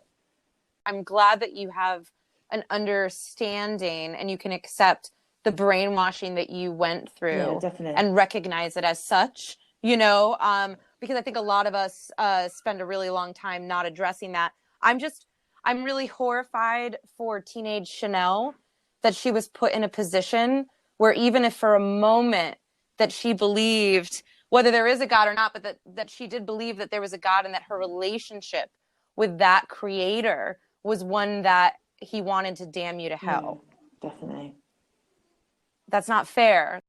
I'm glad that you have an understanding and you can accept the brainwashing that you went through. Yeah, definitely. And recognize it as such, you know, because I think a lot of us spend a really long time not addressing that. I'm really horrified for teenage Chanel that she was put in a position where even if for a moment that she believed, whether there is a God or not, but that she did believe that there was a God and that her relationship with that creator was one that he wanted to damn you to hell. Yeah, definitely. That's not fair.